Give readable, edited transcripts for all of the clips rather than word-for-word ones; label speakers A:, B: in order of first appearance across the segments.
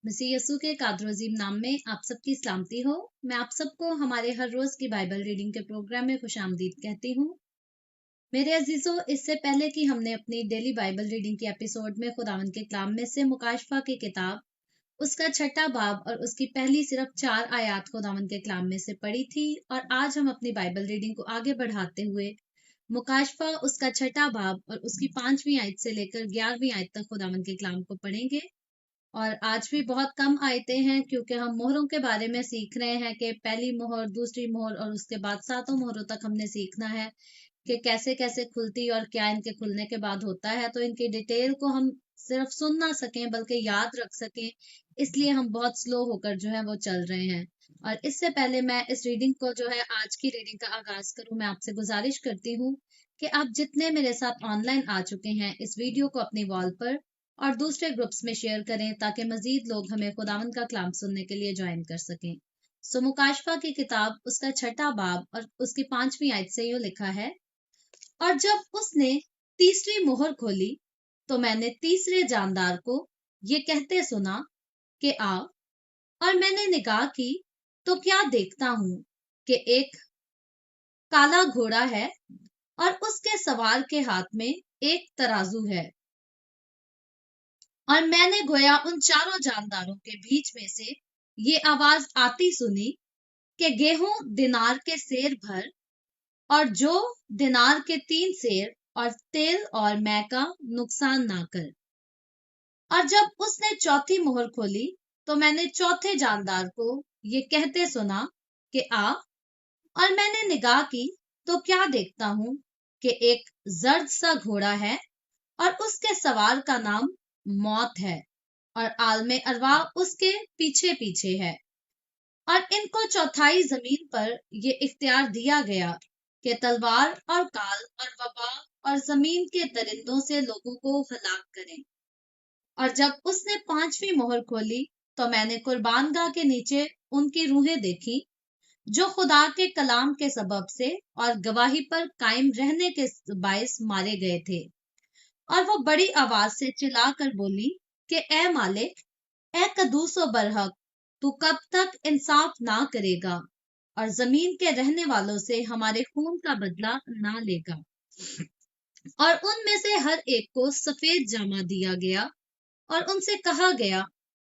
A: मसीह यस्सु के कादरोजीम नाम में आप सबकी सलामती हो। मैं आप सबको हमारे हर रोज की बाइबल रीडिंग के प्रोग्राम में खुशामदीद कहती हूँ। मेरे अजीजों, इससे पहले कि हमने अपनी डेली बाइबल रीडिंग के एपिसोड में खुदावंद के कलाम में से मुकाशफा की किताब उसका छठा बाब और उसकी पहली सिर्फ 4 आयात खुदावंद के कलाम में से पढ़ी थी, और आज हम अपनी बाइबल रीडिंग को आगे बढ़ाते हुए मुकाशफा उसका छठा बाब और उसकी 5वीं आयत से लेकर 11वीं आयत तक खुदावंद के कलाम को पढ़ेंगे। और आज भी बहुत कम आयतें हैं, क्योंकि हम मोहरों के बारे में सीख रहे हैं कि पहली मोहर, दूसरी मोहर और उसके बाद 7 मोहरों तक हमने सीखना है कि कैसे कैसे खुलती और क्या इनके खुलने के बाद होता है। तो इनकी डिटेल को हम सिर्फ सुन ना सकें बल्कि याद रख सकें, इसलिए हम बहुत स्लो होकर जो है वो चल रहे हैं। और इससे पहले मैं इस रीडिंग को जो है आज की रीडिंग का आगाज करूं, मैं आपसे गुजारिश करती हूँ कि आप जितने मेरे साथ ऑनलाइन आ चुके हैं, इस वीडियो को अपनी वॉल पर और दूसरे ग्रुप्स में शेयर करें, ताकि मजीद लोग हमें खुदावंद का कलाम सुनने के लिए ज्वाइन कर सकें। सो मुकाशफा की किताब उसका छठा बाब और उसकी 5वीं आयत से यूं लिखा है, और जब उसने तीसरी मोहर खोली तो मैंने तीसरे जानदार को ये कहते सुना कि आ। और मैंने निगाह की तो क्या देखता हूं कि एक काला घोड़ा है और उसके सवार के हाथ में एक तराजू है। और मैंने गोया उन चारों जानदारों के बीच में से ये आवाज आती सुनी कि गेहूं दिनार के सेर भर, और जो दिनार के 3 सेर, और तेल और मै का नुकसान ना कर। और जब उसने चौथी मोहर खोली तो मैंने चौथे जानदार को ये कहते सुना कि आ। और मैंने निगाह की तो क्या देखता हूं कि एक जर्द सा घोड़ा है और उसके सवार का नाम मौत है, और आलमे अरवा उसके पीछे पीछे है। और इनको चौथाई जमीन पर ये इख्तियार दिया गया कि तलवार और काल और वबा और जमीन के दरिंदों से लोगों को हलाक करें। और जब उसने 5वीं मोहर खोली तो मैंने कुर्बानगाह के नीचे उनकी रूहें देखी, जो खुदा के कलाम के सबब से और गवाही पर कायम रहने के बायस मारे गए थे। और वो बड़ी आवाज से चिल्लाकर बोली कि ए मालिक, ए कदूस व बरहक, तू कब तक इंसाफ ना करेगा और जमीन के रहने वालों से हमारे खून का बदला ना लेगा। और उनमें से हर एक को सफेद जामा दिया गया और उनसे कहा गया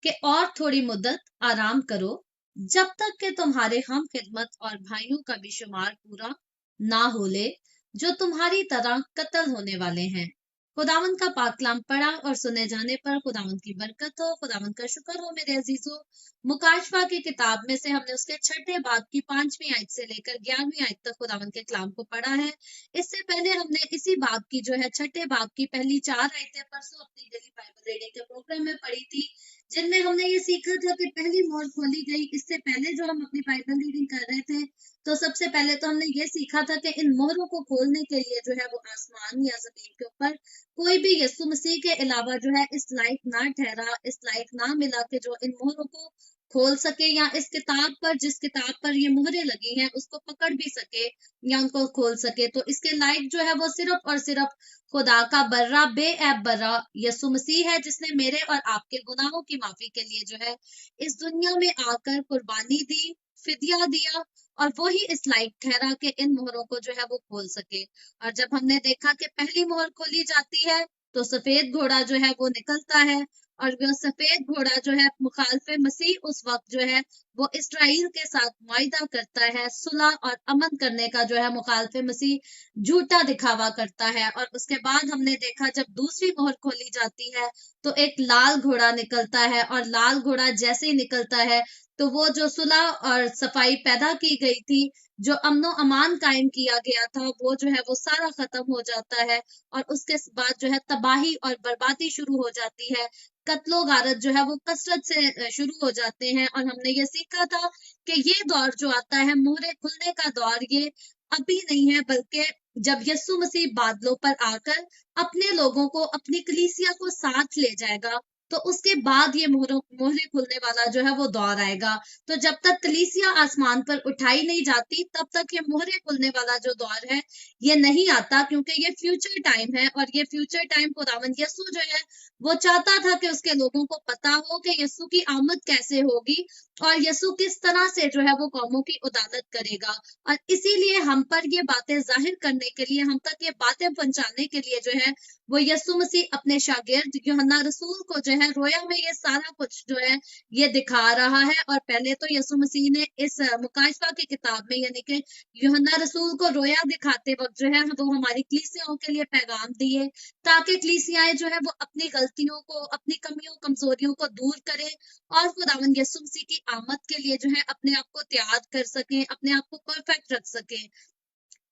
A: कि और थोड़ी मुद्दत आराम करो, जब तक कि तुम्हारे हम खिदमत और भाइयों का भी शुमार पूरा ना हो ले, जो तुम्हारी तरह कत्ल होने वाले हैं। खुदावंद का पाक कलाम पढ़ा और सुने जाने पर खुदावंद की बरकत हो। खुदावंद का शुक्र हो मेरे अजीजों। मुकाशफा की किताब में से हमने उसके छठे बाब की 5वीं आयत से लेकर 11वीं आयत तक खुदावंद के कलाम को पढ़ा है। इससे पहले हमने इसी बाब की जो है छठे बाब की पहली 4 आयतें परसों अपनी डेली बाइबल रीडिंग के प्रोग्राम में पढ़ी थी, जिनमें हमने ये सीखा था कि पहली मोहर खोली गई। इससे पहले जो हम अपनी बाइबल रीडिंग कर रहे थे, तो सबसे पहले तो हमने ये सीखा था कि इन मोहरों को खोलने के लिए जो है वो आसमान या जमीन के ऊपर कोई भी यीशु मसीह के अलावा जो है इस लायक ना ठहरा, इस लायक ना मिला कि जो इन मोहरों को खोल सके, या इस किताब पर, जिस किताब पर ये मोहरें लगी हैं, उसको पकड़ भी सके या उनको खोल सके। तो इसके लायक जो है वो सिर्फ और सिर्फ खुदा का बर्रा बेऐब बर्रा यीशु मसीह है, जिसने मेरे और आपके गुनाहों की माफी के लिए जो है इस दुनिया में आकर कुर्बानी दी, फिदिया दिया, और वो ही इस लायक ठहरा कि इन मोहरों को जो है वो खोल सके। और जब हमने देखा कि पहली मोहर खोली जाती है तो सफेद घोड़ा जो है वो निकलता है, और वो सफेद घोड़ा जो है मुखालफे मसीह उस वक्त जो है वो इस्राइल के साथ मुआहिदा करता है, सुलह और अमन करने का जो है मुखालफे मसीह झूठा दिखावा करता है। और उसके बाद हमने देखा जब दूसरी मोहर खोली जाती है तो एक लाल घोड़ा निकलता है, और लाल घोड़ा जैसे ही निकलता है तो वो जो सुलह और सफाई पैदा की गई थी, जो अमनो अमान कायम किया गया था, वो जो है वो सारा खत्म हो जाता है। और उसके बाद जो है तबाही और बर्बादी शुरू हो जाती है, कत्लो गारत जो है वो कसरत से शुरू हो जाते हैं। और हमने ये सीखा था कि ये दौर जो आता है, मोहरे खुलने का दौर, ये अभी नहीं है, बल्कि जब यीशु मसीह बादलों पर आकर अपने लोगों को, अपनी कलीसिया को साथ ले जाएगा, तो उसके बाद ये मोहरे खुलने वाला जो है वो दौर आएगा। तो जब तक कलीसिया आसमान पर उठाई नहीं जाती तब तक ये मोहरे खुलने वाला जो दौर है ये नहीं आता, क्योंकि ये फ्यूचर टाइम है और ये फ्यूचर टाइम खुदावंद यीशु जो है वो चाहता था कि उसके लोगों को पता हो कि यीशु की आमद कैसे होगी और यीशु किस तरह से जो है वो कौमों की उदालत करेगा। और इसीलिए हम पर ये बातें जाहिर करने के लिए, हम तक ये बातें पहुंचाने के लिए जो है वो यीशु मसीह अपने शागिर्द यूहन्ना रसूल को जो है रोया में ये सारा कुछ जो है ये दिखा रहा है। और पहले तो यीशु मसीह ने इस मुकाशवा की किताब में यानी कि यूहन्ना रसूल को रोया दिखाते वक्त जो है वो हमारी कलीसियाओं के लिए पैगाम दिए, ताकि कलीसियाएं जो है वो अपनी गलतियों को, अपनी कमियों कमजोरियों को दूर करें और खुदावंद यीशु मसीह की आमद के लिए जो है अपने आप को तैयार कर सकें, अपने आप को परफेक्ट रख सकें।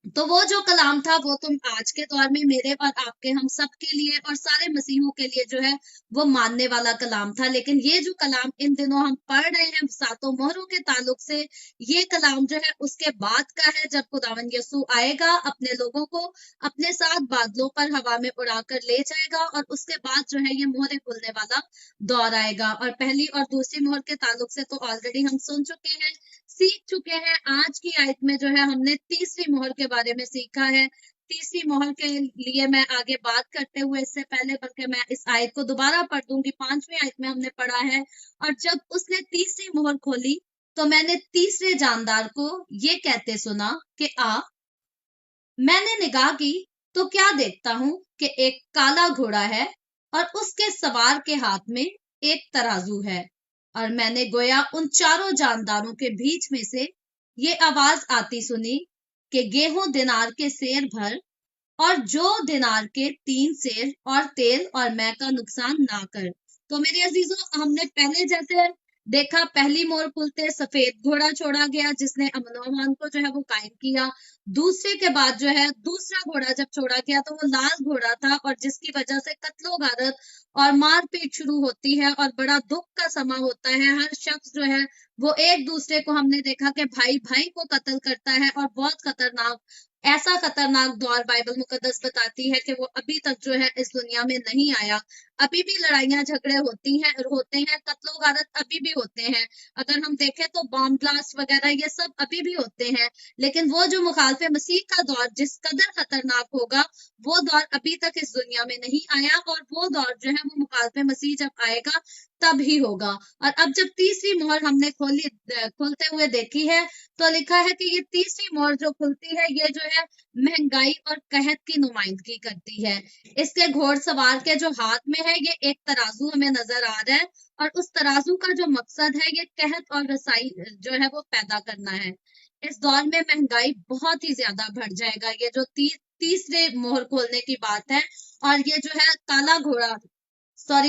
A: तो वो जो कलाम था वो तुम आज के दौर में मेरे और आपके, हम सब के लिए और सारे मसीहों के लिए जो है वो मानने वाला कलाम था। लेकिन ये जो कलाम इन दिनों हम पढ़ रहे हैं सातों मोहरों के ताल्लुक से, ये कलाम जो है उसके बाद का है, जब खुदावंद यीशु आएगा, अपने लोगों को अपने साथ बादलों पर हवा में उड़ाकर ले जाएगा और उसके बाद जो है ये मोहरे खुलने वाला दौर आएगा। और पहली और दूसरी मोहर के ताल्लुक से तो ऑलरेडी हम सुन चुके हैं, सीख चुके हैं। आज की आयत में जो है हमने तीसरी मोहर के बारे में सीखा है। तीसरी मोहर के लिए मैं आगे बात करते हुए इससे पहले बल्कि मैं इस आयत को दोबारा पढ़ दूंगी। 5वीं आयत में हमने पढ़ा है, और जब उसने तीसरी मोहर खोली तो मैंने तीसरे जानदार को ये कहते सुना कि आ। मैंने निगाह की तो क्या देखता हूं कि एक काला घोड़ा है और उसके सवार के हाथ में एक तराजू है। और मैंने गोया उन चारों जानदारों के बीच में से ये आवाज आती सुनी कि गेहूं दिनार के सेर भर और जो दिनार के 3 सेर और तेल और मै का नुकसान ना कर। तो मेरे अजीजों, हमने पहले जैसे देखा, पहली मोहर खुलते सफेद घोड़ा छोड़ा गया जिसने अमन व अमान को जो है वो कायम किया। दूसरे के बाद जो है दूसरा घोड़ा जब छोड़ा गया तो वो लाल घोड़ा था, और जिसकी वजह से कत्लो गारत और मारपीट शुरू होती है और बड़ा दुख का समा होता है। हर शख्स जो है वो एक दूसरे को, हमने देखा कि भाई भाई को कत्ल करता है, और बहुत खतरनाक, ऐसा खतरनाक दौर बाइबल मुकद्दस बताती है कि वो अभी तक जो है इस दुनिया में नहीं आया। अभी भी लड़ाइयां झगड़े होते हैं, कत्लो गारत अभी भी होते हैं। अगर हम देखें तो बॉम्ब ब्लास्ट वगैरह ये सब अभी भी होते हैं। लेकिन वो जो मुखालफे मसीह का दौर जिस कदर खतरनाक होगा, वो दौर अभी तक इस दुनिया में नहीं आया, और वो दौर जो है वो मुखालफे मसीह जब आएगा तब ही होगा। और अब जब तीसरी मोहर हमने खोलते हुए देखी है, तो लिखा है कि ये तीसरी मोहर जो खुलती है ये जो है महंगाई और कहत की नुमाइंदगी करती है। इसके घोड़सवार के जो हाथ में है ये एक तराजू हमें नजर आ रहा है, और उस तराजू का जो मकसद है ये कहत और रसाई जो है वो पैदा करना है। इस दौर में महंगाई बहुत ही ज्यादा बढ़ जाएगा। ये जो तीसरे मोहर खोलने की बात है, और ये जो है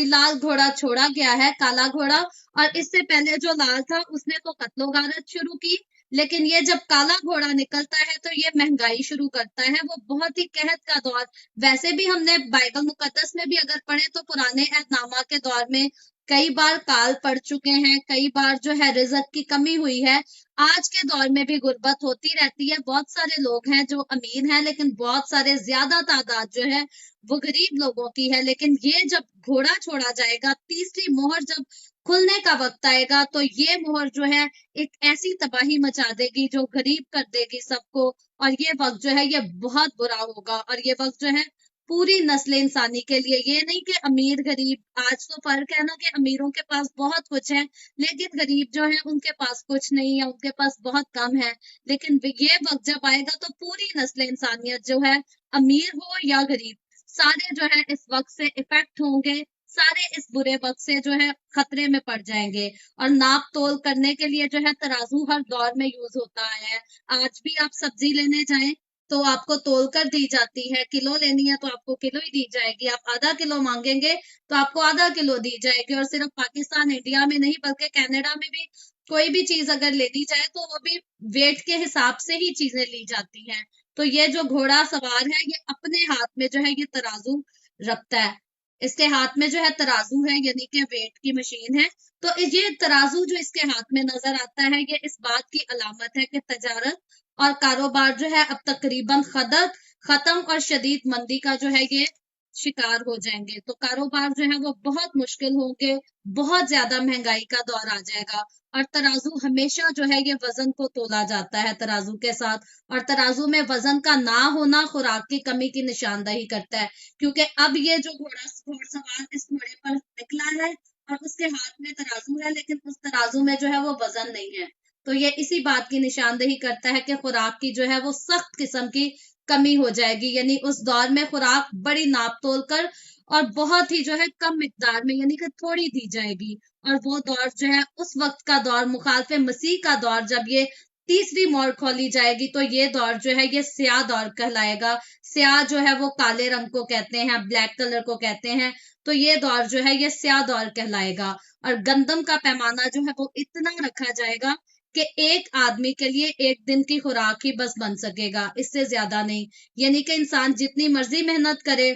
A: लाल घोड़ा छोड़ा गया है, काला घोड़ा। और इससे पहले जो लाल था उसने तो कत्लो गारत शुरू की, लेकिन ये जब काला घोड़ा निकलता है तो ये महंगाई शुरू करता है। वो बहुत ही कहत का दौर, वैसे भी हमने बाइबल मुकद्दस में भी अगर पढ़े तो पुराने एहदनामा के दौर में कई बार काल पड़ चुके हैं, कई बार जो है रिज़्क की कमी हुई है। आज के दौर में भी गुर्बत होती रहती है। बहुत सारे लोग हैं जो अमीर हैं, लेकिन बहुत सारे ज्यादा तादाद जो है वो गरीब लोगों की है। लेकिन ये जब घोड़ा छोड़ा जाएगा, तीसरी मोहर जब खुलने का वक्त आएगा, तो ये मोहर जो है एक ऐसी तबाही मचा देगी जो गरीब कर देगी सबको। और ये वक्त जो है ये बहुत बुरा होगा, और ये वक्त जो है पूरी नस्ल इंसानी के लिए, ये नहीं कि अमीर गरीब, आज तो फर्क है ना कि अमीरों के पास बहुत कुछ है लेकिन गरीब जो है उनके पास कुछ नहीं है, उनके पास बहुत कम है। लेकिन ये वक्त जब आएगा तो पूरी नस्ल इंसानियत जो है, अमीर हो या गरीब, सारे जो है इस वक्त से इफेक्ट होंगे, सारे इस बुरे वक्त से जो है खतरे में पड़ जाएंगे। और नाप तोल करने के लिए जो है तराजू हर दौर में यूज होता है। आज भी आप सब्जी लेने जाएं तो आपको तोल कर दी जाती है, किलो लेनी है तो आपको किलो ही दी जाएगी, आप आधा किलो मांगेंगे तो आपको आधा किलो दी जाएगी। और सिर्फ पाकिस्तान इंडिया में नहीं बल्कि कनाडा में भी कोई भी चीज अगर लेनी जाए तो वो भी वेट के हिसाब से ही चीजें ली जाती हैं। तो ये जो घोड़ा सवार है ये अपने हाथ में जो है ये तराजू रखता है, इसके हाथ में जो है तराजू है, यानी कि वेट की मशीन है। तो ये तराजू जो इसके हाथ में नजर आता है ये इस बात की अलामत है कि तजारत और कारोबार जो है अब तकरीबन खत्म और शदीद मंदी का जो है ये शिकार हो जाएंगे, तो कारोबार जो है वो बहुत मुश्किल होंगे, बहुत ज्यादा महंगाई का दौर आ जाएगा। और तराजू हमेशा जो है ये वजन को तोला जाता है तराजू के साथ, और तराजू में वजन का ना होना खुराक की कमी की निशानदही करता है, क्योंकि अब ये जो घोड़सवार इस घोड़े पर निकला है और उसके हाथ में तराजू है, लेकिन उस तराजू में जो है वो वजन नहीं है। तो ये इसी बात की निशानदही करता है कि खुराक की जो है वो सख्त किस्म की कमी हो जाएगी, यानी उस दौर में खुराक बड़ी नाप तोल कर और बहुत ही जो है कम मिकदार में, यानी कि थोड़ी दी जाएगी। और वो दौर जो है उस वक्त का दौर, मुखालफे मसीह का दौर, जब ये तीसरी मोहर खोली जाएगी, तो ये दौर जो है ये स्याह दौर कहलाएगा। स्याह जो है वो काले रंग को कहते हैं, ब्लैक कलर को कहते हैं। तो ये दौर जो है ये स्याह दौर कहलाएगा। और गंदम का पैमाना जो है वो इतना रखा जाएगा कि एक आदमी के लिए एक दिन की खुराक ही बस बन सकेगा, इससे ज्यादा नहीं। यानी कि इंसान जितनी मर्जी मेहनत करे,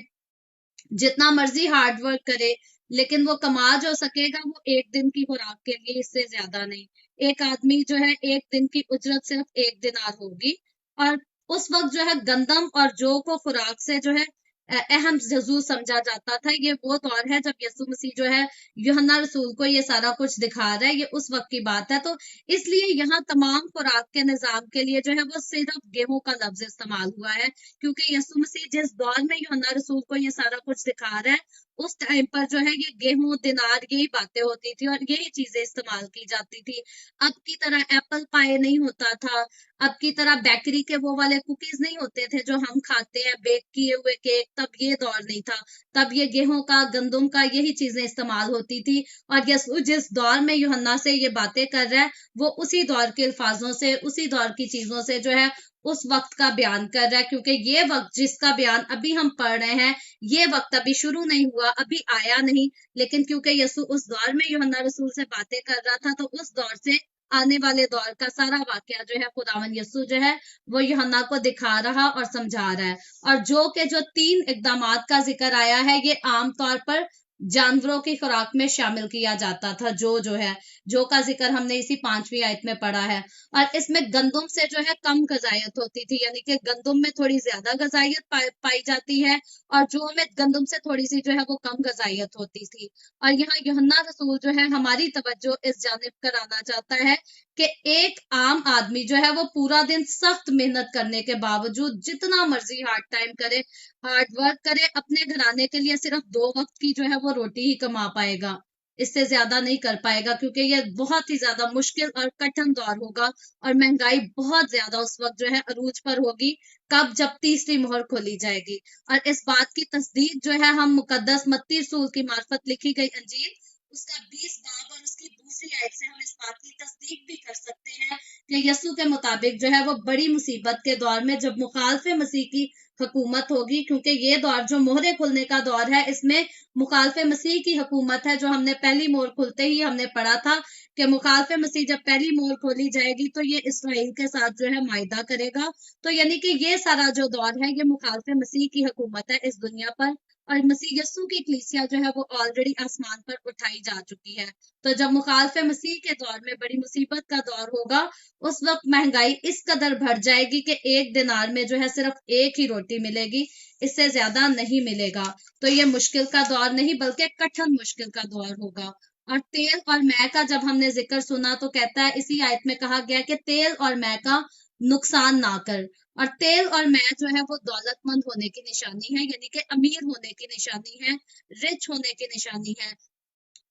A: जितना मर्जी हार्ड वर्क करे, लेकिन वो कमा जो सकेगा वो एक दिन की खुराक के लिए, इससे ज्यादा नहीं। एक आदमी जो है एक दिन की उजरत सिर्फ 1 दिनार होगी। और उस वक्त जो है गंदम और जौ को खुराक से जो है अहम जजू समझा जाता था। ये वो दौर है जब यीशु मसीह जो है यूहन्ना रसूल को ये सारा कुछ दिखा रहा है, ये उस वक्त की बात है। तो इसलिए यहाँ तमाम खुराक के निजाम के लिए जो है वो सिर्फ गेहूं का लफ्ज इस्तेमाल हुआ है, क्योंकि यीशु मसीह जिस दौर में यूहन्ना रसूल को ये सारा कुछ दिखा रहा है, उस टाइम पर जो है ये गेहूं दिनार यही बातें होती थी और यही चीजें इस्तेमाल की जाती थी। अब की तरह एप्पल पाई नहीं होता था, अब की तरह बेकरी के वो वाले कुकीज नहीं होते थे जो हम खाते हैं, बेक किए हुए केक, तब ये दौर नहीं था। तब ये गेहूं का, गंदम का, यही चीजें इस्तेमाल होती थी। और यीशु जिस दौर में यूहन्ना से ये बातें कर रहा है, वो उसी दौर के अल्फाजों से, उसी दौर की चीजों से जो है उस वक्त का बयान कर रहा है, क्योंकि ये वक्त जिसका बयान अभी हम पढ़ रहे हैं, ये वक्त अभी शुरू नहीं हुआ, अभी आया नहीं। लेकिन क्योंकि यीशु उस दौर में यूहन्ना रसूल से बातें कर रहा था, तो उस दौर से आने वाले दौर का सारा वाकया जो है खुदावन यीशु जो है वो यूहन्ना को दिखा रहा और समझा रहा है। और जो के जो 3 इकदामात का जिक्र आया है, ये आम तौर पर जानवरों की खुराक में शामिल किया जाता था। जो है, जो का जिक्र हमने इसी 5वीं आयत में पढ़ा है। और इसमें गंदम से जो है कम गजायत होती थी, यानी कि गंदम में थोड़ी ज्यादा गजायत पाई जाती है, और जो में गंदम से थोड़ी सी जो है वो कम गजायत होती थी। और यहाँ यूहन्ना रसूल जो है हमारी तवज्जो इस जानिब कराना चाहता है कि एक आम आदमी जो है वो पूरा दिन सख्त मेहनत करने के बावजूद जितना मर्जी हार्ड टाइम करे, हार्ड वर्क करे, अपने घराने के लिए सिर्फ 2 वक्त की जो है वो रोटी ही कमा पाएगा, इससे ज्यादा नहीं कर पाएगा, क्योंकि ये बहुत ही ज्यादा मुश्किल और कठिन दौर होगा। और महंगाई बहुत ज्यादा उस वक्त जो है अरूज पर होगी, कब, जब तीसरी मोहर खोली जाएगी। और इस बात की तस्दीक जो है हम मुकद्दस मत्ती रसूल की मार्फत लिखी गई अंजील उसका 20 बाब और उसकी दूसरी आयत से हम इस बात की तस्दीक भी कर सकते हैं कि यीशु के मुताबिक जो है वो बड़ी मुसीबत के दौर में, जब मुखालफे मसीह की हुकूमत होगी, क्योंकि ये दौर जो मोहरे खुलने का दौर है, इसमें मुखालफे मसीह की हुकूमत है। जो हमने पहली मोहर खुलते ही हमने पढ़ा था कि मुखालफे मसीह जब पहली मोहर खोली जाएगी तो ये इसराइल के साथ जो है मायदा करेगा। तो यानी कि ये सारा जो दौर है ये मुखालफे मसीह की हुकूमत है इस दुनिया पर। और मसीह यस्सु की कलीसिया जो है वो ऑलरेडी आसमान पर उठाई जा चुकी है। तो जब मुखालफे मसीह के दौर में बड़ी मुसीबत का दौर होगा, उस वक्त महंगाई इस कदर बढ़ जाएगी कि 1 दिनार में जो है सिर्फ एक ही रोटी मिलेगी, इससे ज्यादा नहीं मिलेगा। तो ये मुश्किल का दौर नहीं बल्कि कठिन मुश्किल का दौर होगा। और तेल और मै का जब हमने जिक्र सुना तो कहता है, इसी आयत में कहा गया कि तेल और मै का नुकसान ना कर। और तेल और मै जो है वो दौलतमंद होने की निशानी है, यानी कि अमीर होने की निशानी है, रिच होने की निशानी है।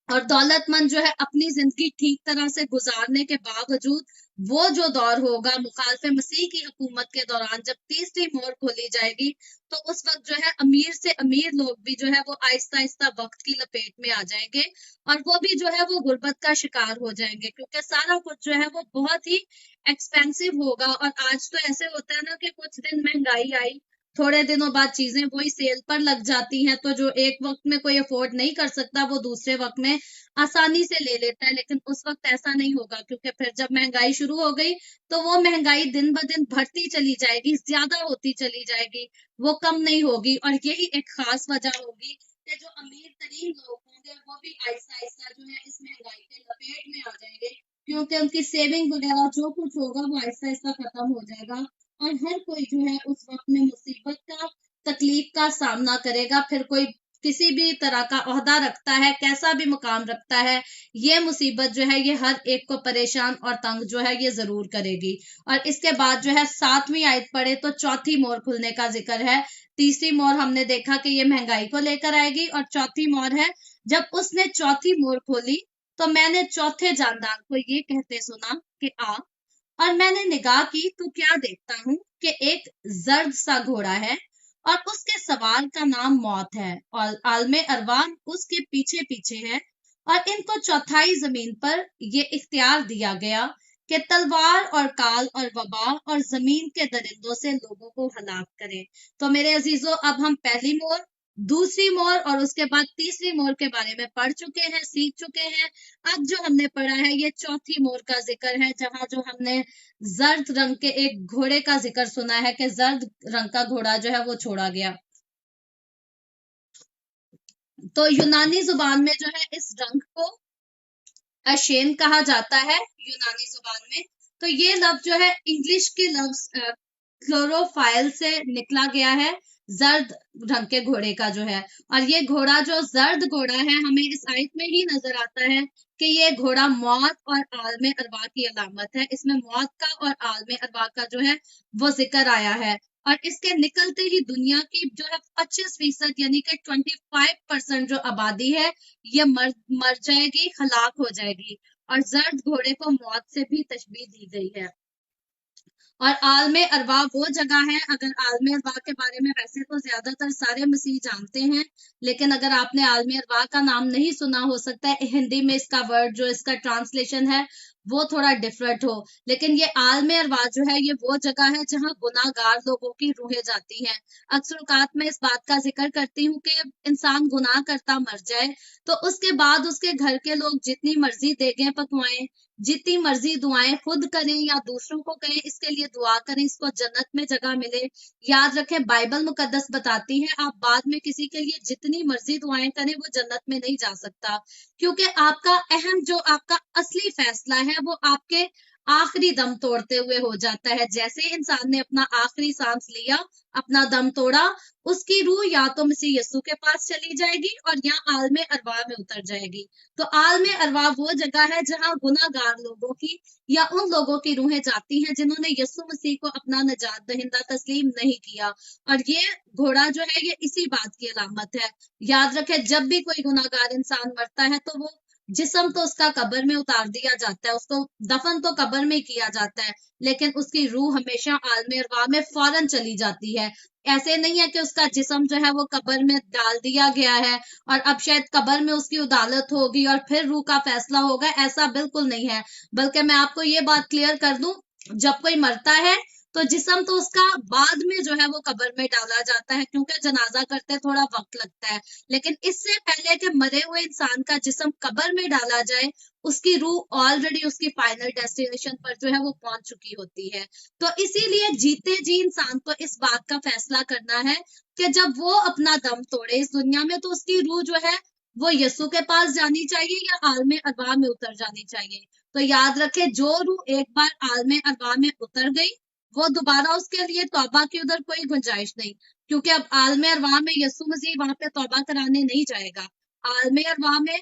A: और दौलतमंद जो है अपनी जिंदगी ठीक तरह से गुजारने के बावजूद, वो जो दौर होगा मुखालफे मसीह की हुकूमत के दौरान, जब तीसरी मोहर खोली जाएगी, तो उस वक्त जो है अमीर से अमीर लोग भी जो है वो आहिस्ता आहिस्ता वक्त की लपेट में आ जाएंगे, और वो भी जो है वो गुर्बत का शिकार हो जाएंगे, क्योंकि सारा कुछ जो है वो बहुत ही एक्सपेंसिव होगा। और आज तो ऐसे होता है ना कि कुछ दिन महंगाई आई, थोड़े दिनों बाद चीजें वही सेल पर लग जाती हैं, तो जो एक वक्त में कोई अफोर्ड नहीं कर सकता वो दूसरे वक्त में आसानी से ले लेता है। लेकिन उस वक्त ऐसा नहीं होगा, क्योंकि फिर जब महंगाई शुरू हो गई तो वो महंगाई दिन ब दिन बढ़ती चली जाएगी, ज्यादा होती चली जाएगी, वो कम नहीं होगी। और यही एक खास वजह होगी कि जो अमीर तरीन लोग होंगे वो भी आहिस्ता आहिस्ता जो है इस महंगाई के लपेट में आ जाएंगे, क्योंकि उनकी सेविंग वगैरह जो कुछ होगा वो आहिस्ता आहिस्ता खत्म हो जाएगा। और हर कोई जो है उस वक्त में मुसीबत का तकलीफ का सामना करेगा, फिर कोई किसी भी तरह का ओहदा रखता है, कैसा भी मुकाम रखता है, ये मुसीबत जो है ये हर एक को परेशान और तंग जो है ये जरूर करेगी। और इसके बाद जो है 7वीं आयत पढ़े तो चौथी मोहर खुलने का जिक्र है। तीसरी मोहर हमने देखा कि ये महंगाई को लेकर आएगी, और चौथी मोहर है, जब उसने चौथी मोहर खोली तो मैंने चौथे जानदार को ये कहते सुना कि आ, और मैंने निगाह की तो क्या देखता हूं कि एक जर्द सा घोड़ा है और उसके सवार का नाम मौत है, और आलमे अरवान उसके पीछे पीछे है, और इनको चौथाई जमीन पर ये इख्तियार दिया गया कि तलवार और काल और वबा और जमीन के दरिंदों से लोगों को हलाक करें। तो मेरे अजीजों, अब हम पहली मोहर, दूसरी मोहर और उसके बाद तीसरी मोहर के बारे में पढ़ चुके हैं, सीख चुके हैं। अब जो हमने पढ़ा है ये चौथी मोहर का जिक्र है, जहां जो हमने जर्द रंग के एक घोड़े का जिक्र सुना है कि जर्द रंग का घोड़ा जो है वो छोड़ा गया। तो यूनानी जुबान में जो है इस रंग को अशेन कहा जाता है यूनानी जुबान में। तो ये लफ्ज जो है इंग्लिश के लफ्ज क्लोरोफाइल से निकला गया है, जर्द रंग के घोड़े का जो है। और ये घोड़ा जो जर्द घोड़ा है, हमें इस आयत में ही नजर आता है कि ये घोड़ा मौत और आलम अरवा की अलामत है। इसमें मौत का और आलम अरवा का जो है वो जिक्र आया है, और इसके निकलते ही दुनिया की जो है 25% यानी कि 25% जो आबादी है ये मर जाएगी, हलाक हो जाएगी। और जर्द घोड़े को मौत से भी तशबीह दी गई है। और आलम अरवा वो जगह है, अगर आलम अरवा के बारे में वैसे तो ज्यादातर सारे मसीह जानते हैं, लेकिन अगर आपने आलम अरवा का नाम नहीं सुना, हो सकता है हिंदी में इसका वर्ड जो इसका ट्रांसलेशन है वो थोड़ा डिफरेंट हो, लेकिन ये आलम अरवा जो है ये वो जगह है जहां गुनाहगार लोगों की रूहें जाती हैं। अक्सर औकात मैं इस बात का जिक्र करती हूँ कि इंसान गुनाह करता मर जाए तो उसके बाद उसके घर के लोग जितनी मर्जी देगें पकवाएं, जितनी मर्जी दुआएं खुद करें या दूसरों को कहें, इसके लिए दुआ करें, इसको जन्नत में जगह मिले। याद रखें, बाइबल मुकद्दस बताती है आप बाद में किसी के लिए जितनी मर्जी दुआएं करें वो जन्नत में नहीं जा सकता, क्योंकि आपका अहम जो आपका असली फैसला है वो आपके आखिरी दम तोड़ते हुए हो जाता है। जैसे इंसान ने अपना आखिरी सांस लिया, अपना दम तोड़ा, उसकी रूह या तो मसीह यस्सु के पास चली जाएगी और या आलम अरवा में उतर जाएगी। तो आलम अरवा वो जगह है जहां गुनाहगार लोगों की या उन लोगों की रूहें जाती हैं जिन्होंने यस्सु मसीह को अपना निजात दहिंदा तस्लीम नहीं किया। और ये घोड़ा जो है ये इसी बात की अलामत है। याद रखें, जब भी कोई गुनाहगार इंसान मरता है तो वो जिस्म तो उसका कब्र में उतार दिया जाता है, उसको दफन तो कब्र में किया जाता है, लेकिन उसकी रूह हमेशा आलम अरवा में फौरन चली जाती है। ऐसे नहीं है कि उसका जिस्म जो है वो कब्र में डाल दिया गया है और अब शायद कब्र में उसकी उदालत होगी और फिर रूह का फैसला होगा, ऐसा बिल्कुल नहीं है। बल्कि मैं आपको ये बात क्लियर कर दूं, जब कोई मरता है तो जिस्म तो उसका बाद में जो है वो कब्र में डाला जाता है, क्योंकि जनाजा करते थोड़ा वक्त लगता है, लेकिन इससे पहले कि मरे हुए इंसान का जिस्म कब्र में डाला जाए, उसकी रूह ऑलरेडी उसकी फाइनल डेस्टिनेशन पर जो है वो पहुंच चुकी होती है। तो इसीलिए जीते जी इंसान को इस बात का फैसला करना है कि जब वो अपना दम तोड़े इस दुनिया में तो उसकी रूह जो है वो यस्सु के पास जानी चाहिए या आलम अरवा में उतर जानी चाहिए। तो याद रखें, जो रूह एक बार आलम अरवा में उतर गई वो दोबारा उसके लिए तौबा की उधर कोई गुंजाइश नहीं, क्योंकि अब आलम अरवा में यस्सु मसीह वहां पे तौबा कराने नहीं जाएगा। आलम अरवा में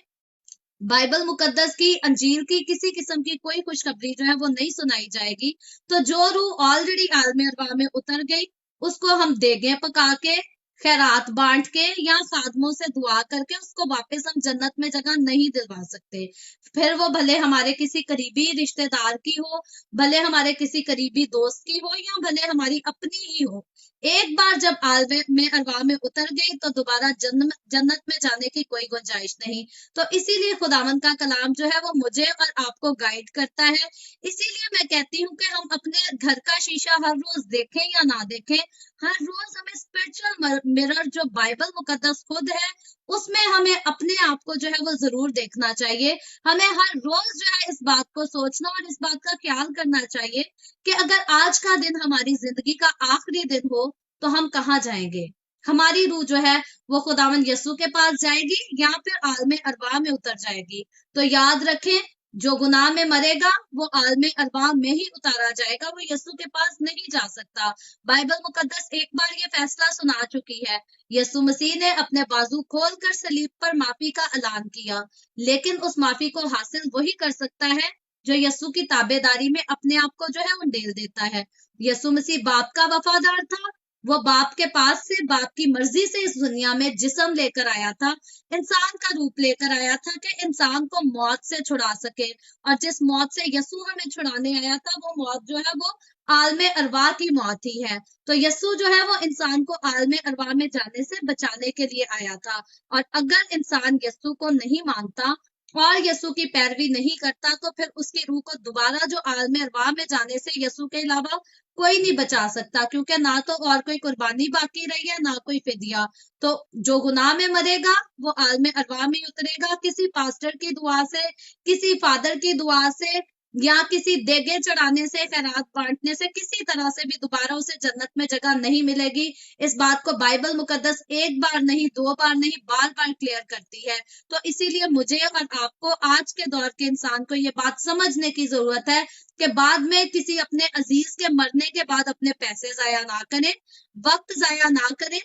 A: बाइबल मुकद्दस की, अंजील की किसी किस्म की कोई खुशखबरी जो है वो नहीं सुनाई जाएगी। तो जो रूह ऑलरेडी आलम अरवा में उतर गई उसको हम देगे पका के, खैरात बांट के या खादमों से दुआ करके उसको वापस हम जन्नत में जगह नहीं दिलवा सकते। फिर वो भले हमारे किसी करीबी रिश्तेदार की हो, भले हमारे किसी करीबी दोस्त की हो या भले हमारी अपनी ही हो, एक बार जब आलम में अरवा में उतर गई तो दोबारा जन्नत में जाने की कोई गुंजाइश नहीं। तो इसीलिए खुदावंद का कलाम जो है वो मुझे और आपको गाइड करता है। इसीलिए मैं कहती हूँ कि हम अपने घर का शीशा हर रोज देखें या ना देखें, हर रोज हमें स्पिरिचुअल मिरर जो बाइबल मुकद्दस खुद है उसमें हमें अपने आप को जो है वो जरूर देखना चाहिए। हमें हर रोज जो है इस बात को सोचना और इस बात का ख्याल करना चाहिए कि अगर आज का दिन हमारी जिंदगी का आखिरी दिन हो तो हम कहाँ जाएंगे। हमारी रूह जो है वो खुदावंद यस्सु के पास जाएगी या फिर आलम अरवा में उतर जाएगी। तो याद रखें, जो गुनाह में मरेगा वो आलम अरवाह में ही उतारा जाएगा, वो यीशु के पास नहीं जा सकता। बाइबल मुकद्दस एक बार ये फैसला सुना चुकी है। यीशु मसीह ने अपने बाजू खोलकर सलीब पर माफी का ऐलान किया, लेकिन उस माफी को हासिल वही कर सकता है जो यीशु की ताबेदारी में अपने आप को जो है उंडेल देता है। यीशु मसीह बाप का वफादार था। वो बाप के पास से बाप की मर्जी से इस दुनिया में जिस्म लेकर आया था, इंसान का रूप लेकर आया था कि इंसान को मौत से छुड़ा सके। और जिस मौत से यीशु हमें छुड़ाने आया था, वो मौत जो है वो आलम अरवाह की मौत ही है। तो यीशु जो है वो इंसान को आलम अरवाह में जाने से बचाने के लिए आया था। और अगर इंसान यीशु को नहीं मानता और यीशु की पैरवी नहीं करता, तो फिर उसकी रूह को दोबारा जो आलम अरवाह में जाने से यीशु के अलावा कोई नहीं बचा सकता, क्योंकि ना तो और कोई कुर्बानी बाकी रही है, ना कोई फिदिया। तो जो गुनाह में मरेगा वो आलम अरवाह में उतरेगा, किसी पास्टर की दुआ से, किसी फादर की दुआ से, या किसी देगे चढ़ाने से, खैरात बांटने से, किसी तरह से भी दोबारा उसे जन्नत में जगह नहीं मिलेगी। इस बात को बाइबल मुकद्दस एक बार नहीं, दो बार नहीं, बार बार क्लियर करती है। तो इसीलिए मुझे और आपको आज के दौर के इंसान को ये बात समझने की जरूरत है कि बाद में किसी अपने अजीज के मरने के बाद अपने पैसे जाया ना करें, वक्त जाया ना करें,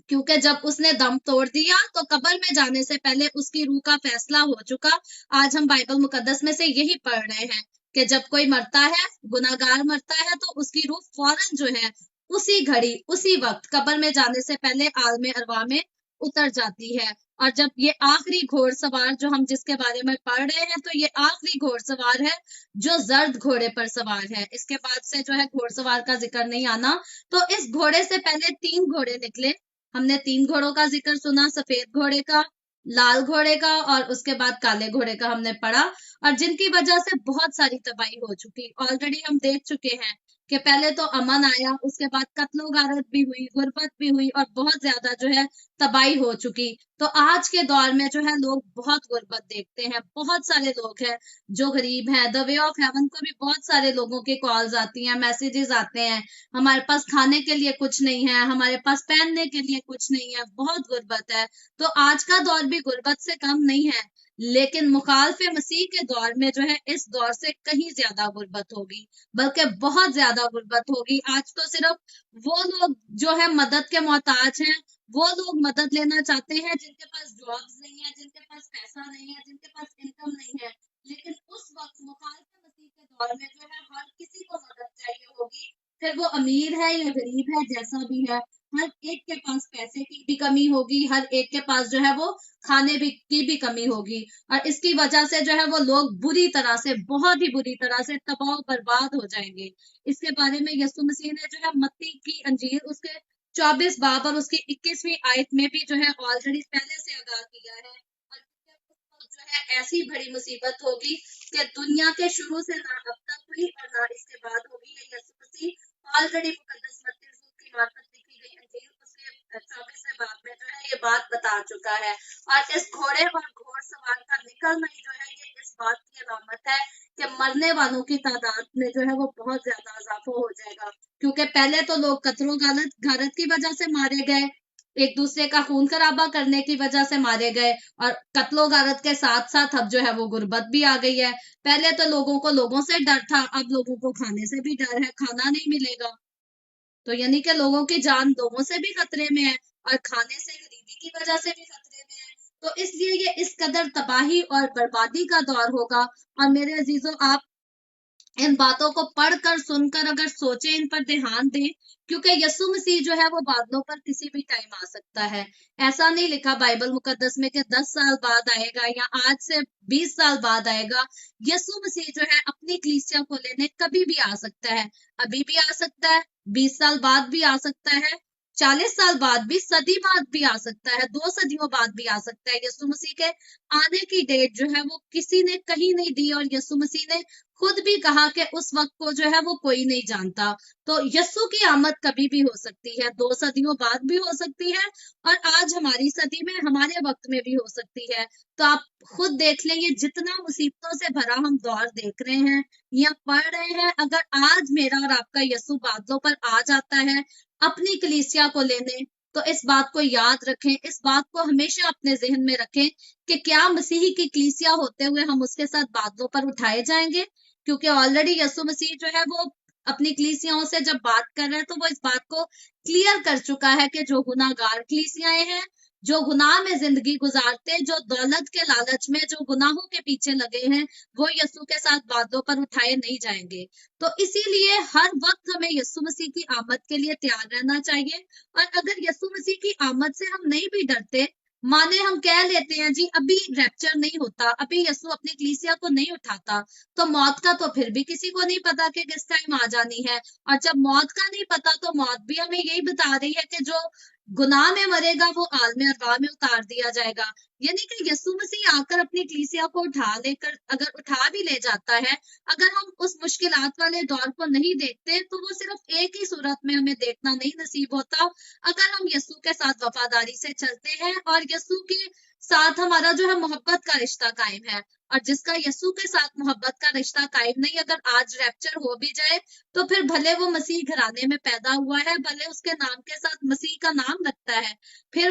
A: क्योंकि जब उसने दम तोड़ दिया तो कब्र में जाने से पहले उसकी रूह का फैसला हो चुका। आज हम बाइबल मुकद्दस में से यही पढ़ रहे हैं कि जब कोई मरता है, गुनाहगार मरता है, तो उसकी रूह फौरन जो है उसी घड़ी, उसी वक्त, कब्र में जाने से पहले आलम अरवाह में उतर जाती है। और जब ये आखिरी घोड़सवार जो हम जिसके बारे में पढ़ रहे हैं, तो ये आखिरी घोड़सवार है जो जर्द घोड़े पर सवार है। इसके बाद से जो है घोड़सवार का जिक्र नहीं आना। तो इस घोड़े से पहले 3 घोड़े निकले। हमने 3 घोड़ों का जिक्र सुना, सफेद घोड़े का, लाल घोड़े का और उसके बाद काले घोड़े का हमने पढ़ा, और जिनकी वजह से बहुत सारी तबाही हो चुकी। ऑलरेडी हम देख चुके हैं कि पहले तो अमन आया, उसके बाद कत्लो गारत भी हुई, गुर्बत भी हुई, और बहुत ज्यादा जो है तबाही हो चुकी। तो आज के दौर में जो है लोग बहुत गुर्बत देखते हैं। बहुत सारे लोग हैं जो गरीब हैं। द वे ऑफ हेवन को भी बहुत सारे लोगों की कॉल्स आती हैं, मैसेजेस आते हैं, हमारे पास खाने के लिए कुछ नहीं है, हमारे पास पहनने के लिए कुछ नहीं है, बहुत गुर्बत है। तो आज का दौर भी गुर्बत से कम नहीं है, लेकिन मुखालफे मसीह के दौर में जो है इस दौर से कहीं ज्यादा गुर्बत होगी, बल्कि बहुत ज्यादा गुर्बत होगी। आज तो सिर्फ वो लोग जो है मदद के मोहताज हैं, वो लोग मदद लेना चाहते हैं जिनके पास जॉब्स नहीं है, जिनके पास पैसा नहीं है, जिनके पास इनकम नहीं है। लेकिन उस वक्त मुखालफे मसीह के दौर में जो है हर किसी को मदद चाहिए होगी, फिर वो अमीर है या गरीब है, जैसा भी है। हर एक के पास पैसे की भी कमी होगी, हर एक के पास जो है वो खाने भी की भी कमी होगी। और इसकी वजह से जो है वो लोग बुरी तरह से, बहुत ही बुरी तरह से तबाह बर्बाद हो जाएंगे। इसके बारे में यीशु मसीह ने जो है मत्ती की अंजील उसके 24 बाब और उसकी 21वीं आयत में भी जो है ऑलरेडी पहले से आगाह किया है। और जो है ऐसी बड़ी मुसीबत होगी कि दुनिया के शुरू से ना अब तक हुई और ना इसके बाद होगी। ये यीशु मसीह ऑलरेडी मुकद्दस मत्ती रसूल की मार्फत लिखी गई अंजील उसके 24वें बाब में जो है ये बात बता चुका है। और इस घोड़े और घोड़सवार का निकलना ही जो है ये इस बात की अलामत है कि मरने वालों की तादाद में जो है वो बहुत ज्यादा इजाफा हो जाएगा। क्योंकि पहले तो लोग कत्लो गारत की वजह से मारे गए, एक दूसरे का खून खराबा करने की वजह से मारे गए, और कत्लो गारत के साथ साथ अब जो है वो गुर्बत भी आ गई है। पहले तो लोगों को लोगों से डर था, अब लोगों को खाने से भी डर है, खाना नहीं मिलेगा। तो यानी कि लोगों की जान लोगों से भी खतरे में है और खाने से, गरीबी की वजह से भी खतरे में है। तो इसलिए ये इस कदर तबाही और बर्बादी का दौर होगा। और मेरे अजीजों, आप इन बातों को पढ़कर, सुनकर अगर सोचें, इन पर ध्यान दें, क्योंकि यीशु मसीह जो है वो बादलों पर किसी भी टाइम आ सकता है। ऐसा नहीं लिखा बाइबल मुकद्दस में कि 10 साल बाद आएगा या आज से 20 साल बाद आएगा। यीशु मसीह जो है अपनी कलीसिया को लेने कभी भी आ सकता है, अभी भी आ सकता है, 20 साल बाद भी आ सकता है, 40 साल बाद भी, सदी बाद भी आ सकता है, 2 सदियों बाद भी आ सकता है। यीशु मसीह के आने की डेट जो है वो किसी ने कहीं नहीं दी, और यीशु मसीह ने खुद भी कहा कि उस वक्त को जो है वो कोई नहीं जानता। तो यीशु की आमद कभी भी हो सकती है, 2 सदियों बाद भी हो सकती है, और आज हमारी सदी में, हमारे वक्त में भी हो सकती है। तो आप खुद देख लें, ये जितना मुसीबतों से भरा हम दौर देख रहे हैं या पढ़ रहे हैं, अगर आज मेरा और आपका यीशु बादलों पर आ जाता है अपनी कलीसिया को लेने, तो इस बात को याद रखें, इस बात को हमेशा अपने जहन में रखें कि क्या मसीही की कलीसिया होते हुए हम उसके साथ बादलों पर उठाए जाएंगे, क्योंकि ऑलरेडी यीशु मसीह जो है वो अपनी कलीसियाओं से जब बात कर रहे हैं तो वो इस बात को क्लियर कर चुका है कि जो गुनाहगार कलीसियाएं हैं, जो गुनाह में जिंदगी गुजारते हैं, जो दौलत के लालच में जो गुनाहों के पीछे लगे हैं, वो यीशु के साथ बादलों पर उठाए नहीं जाएंगे। तो इसीलिए हर वक्त हमें यीशु मसीह की आमद के लिए तैयार रहना चाहिए। और अगर यीशु मसीह की आमद से हम नहीं भी डरते, माने हम कह लेते हैं जी अभी रैप्चर नहीं होता, अभी यीशु अपनी कलीसिया को नहीं उठाता, तो मौत का तो फिर भी किसी को नहीं पता कि किस टाइम आ जानी है। और जब मौत का नहीं पता तो मौत भी हमें यही बता रही है कि जो गुनाह में मरेगा वो आलम अरवाह में उतार दिया जाएगा। यानी कि यीशु मसीह आकर अपनी कलीसिया को उठा लेकर, अगर उठा भी ले जाता है, अगर हम उस मुश्किलात वाले दौर को नहीं देखते तो वो सिर्फ एक ही सूरत में हमें देखना नहीं नसीब होता, अगर हम यीशु के साथ वफादारी से चलते हैं और यीशु के साथ हमारा जो है मोहब्बत का रिश्ता कायम है। और जिसका यीशु के साथ मोहब्बत का रिश्ता कायम नहीं, अगर आज रैप्चर हो भी जाए तो फिर भले वो मसीह घराने में पैदा हुआ है, भले उसके नाम के साथ मसीह का नाम लगता है, फिर